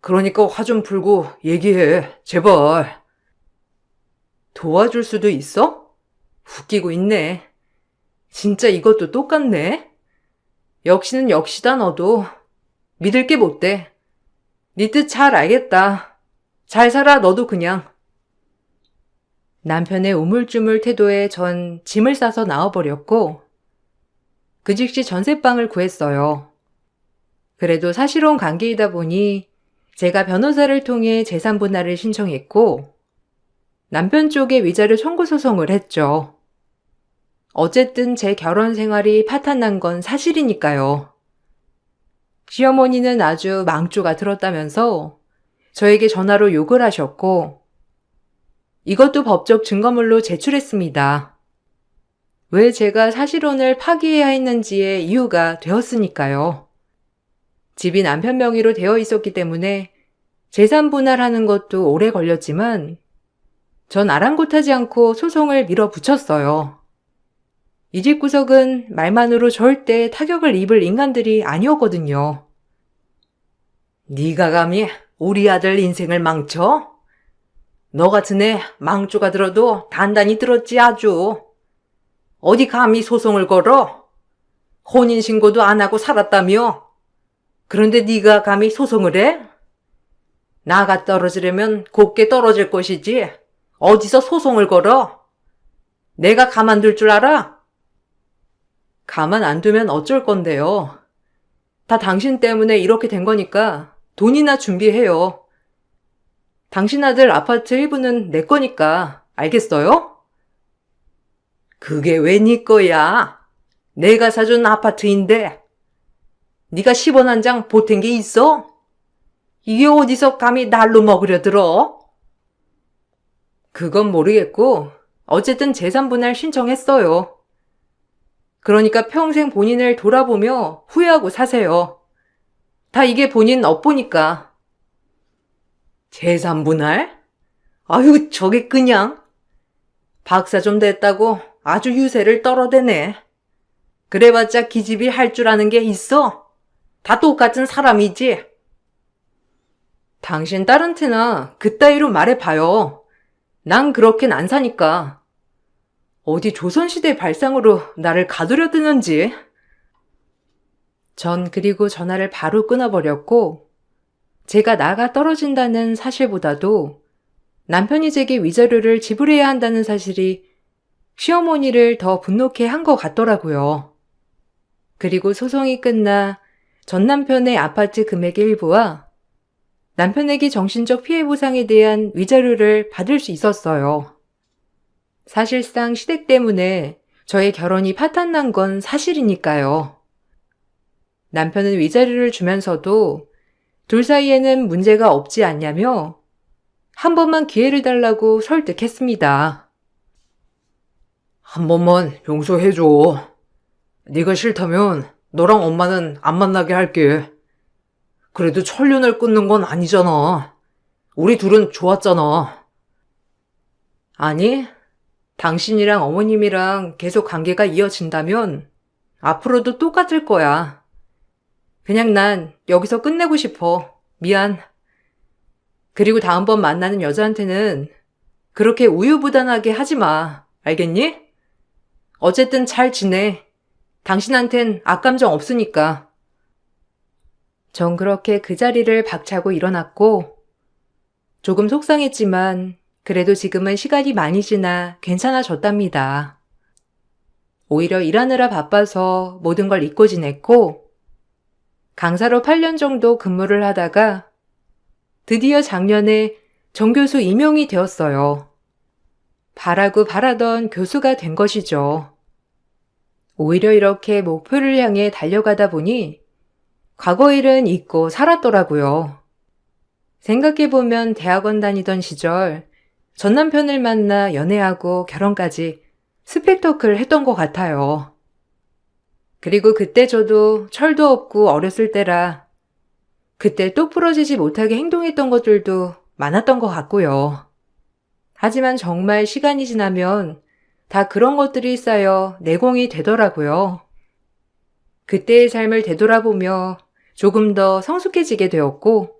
그러니까 화 좀 풀고 얘기해, 제발. 도와줄 수도 있어? 웃기고 있네. 진짜 이것도 똑같네. 역시는 역시다 너도. 믿을 게 못 돼. 네 뜻 잘 알겠다. 잘 살아 너도 그냥. 남편의 우물쭈물 태도에 전 짐을 싸서 나와버렸고 그 즉시 전세방을 구했어요. 그래도 사실혼 관계이다 보니 제가 변호사를 통해 재산 분할을 신청했고 남편 쪽에 위자료 청구 소송을 했죠. 어쨌든 제 결혼 생활이 파탄난 건 사실이니까요. 시어머니는 아주 망조가 들었다면서 저에게 전화로 욕을 하셨고 이것도 법적 증거물로 제출했습니다. 왜 제가 사실혼을 파기해야 했는지의 이유가 되었으니까요. 집이 남편 명의로 되어 있었기 때문에 재산 분할하는 것도 오래 걸렸지만 전 아랑곳하지 않고 소송을 밀어붙였어요. 이 집 구석은 말만으로 절대 타격을 입을 인간들이 아니었거든요. 네가 감히 우리 아들 인생을 망쳐? 너 같은 애 망조가 들어도 단단히 들었지 아주. 어디 감히 소송을 걸어? 혼인신고도 안 하고 살았다며? 그런데 네가 감히 소송을 해? 나가 떨어지려면 곱게 떨어질 것이지. 어디서 소송을 걸어? 내가 가만둘 줄 알아? 가만 안 두면 어쩔 건데요. 다 당신 때문에 이렇게 된 거니까 돈이나 준비해요. 당신 아들 아파트 일부는 내 거니까 알겠어요? 그게 왜 네 거야? 내가 사준 아파트인데. 네가 10원 한 장 보탠 게 있어? 이게 어디서 감히 날로 먹으려 들어? 그건 모르겠고 어쨌든 재산분할 신청했어요. 그러니까 평생 본인을 돌아보며 후회하고 사세요. 다 이게 본인 업보니까. 재산분할? 아유, 저게 그냥. 박사 좀 됐다고 아주 유세를 떨어대네. 그래봤자 기집이 할 줄 아는 게 있어? 다 똑같은 사람이지. 당신 딸한테나 그따위로 말해봐요. 난 그렇겐 안 사니까. 어디 조선시대 발상으로 나를 가두려 드는지. 전 그리고 전화를 바로 끊어버렸고, 제가 나가 떨어진다는 사실보다도 남편이 제게 위자료를 지불해야 한다는 사실이 시어머니를 더 분노케 한 것 같더라고요. 그리고 소송이 끝나 전 남편의 아파트 금액의 일부와 남편에게 정신적 피해 보상에 대한 위자료를 받을 수 있었어요. 사실상 시댁 때문에 저의 결혼이 파탄난 건 사실이니까요. 남편은 위자료를 주면서도 둘 사이에는 문제가 없지 않냐며 한 번만 기회를 달라고 설득했습니다. 한 번만 용서해줘. 네가 싫다면 너랑 엄마는 안 만나게 할게. 그래도 천륜을 끊는 건 아니잖아. 우리 둘은 좋았잖아. 아니, 당신이랑 어머님이랑 계속 관계가 이어진다면 앞으로도 똑같을 거야. 그냥 난 여기서 끝내고 싶어. 미안. 그리고 다음번 만나는 여자한테는 그렇게 우유부단하게 하지 마. 알겠니? 어쨌든 잘 지내. 당신한텐 악감정 없으니까. 전 그렇게 그 자리를 박차고 일어났고, 조금 속상했지만 그래도 지금은 시간이 많이 지나 괜찮아졌답니다. 오히려 일하느라 바빠서 모든 걸 잊고 지냈고, 강사로 8년 정도 근무를 하다가 드디어 작년에 정교수 임용이 되었어요. 바라고 바라던 교수가 된 것이죠. 오히려 이렇게 목표를 향해 달려가다 보니 과거 일은 잊고 살았더라고요. 생각해보면 대학원 다니던 시절 전 남편을 만나 연애하고 결혼까지 스펙터클 했던 것 같아요. 그리고 그때 저도 철도 없고 어렸을 때라 그때 똑 부러지지 못하게 행동했던 것들도 많았던 것 같고요. 하지만 정말 시간이 지나면 다 그런 것들이 쌓여 내공이 되더라고요. 그때의 삶을 되돌아보며 조금 더 성숙해지게 되었고,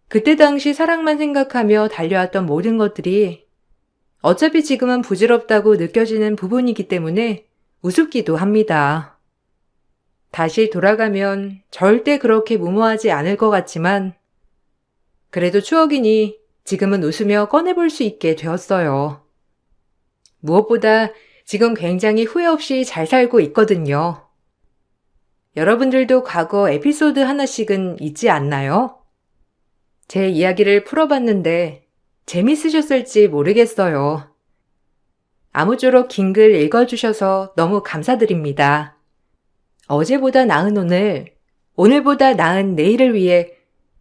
그때 당시 사랑만 생각하며 달려왔던 모든 것들이 어차피 지금은 부질없다고 느껴지는 부분이기 때문에 우습기도 합니다. 다시 돌아가면 절대 그렇게 무모하지 않을 것 같지만, 그래도 추억이니 지금은 웃으며 꺼내볼 수 있게 되었어요. 무엇보다 지금 굉장히 후회 없이 잘 살고 있거든요. 여러분들도 과거 에피소드 하나씩은 있지 않나요? 제 이야기를 풀어봤는데 재밌으셨을지 모르겠어요. 아무쪼록 긴 글 읽어주셔서 너무 감사드립니다. 어제보다 나은 오늘, 오늘보다 나은 내일을 위해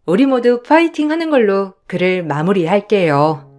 우리 모두 파이팅 하는 걸로 글을 마무리할게요.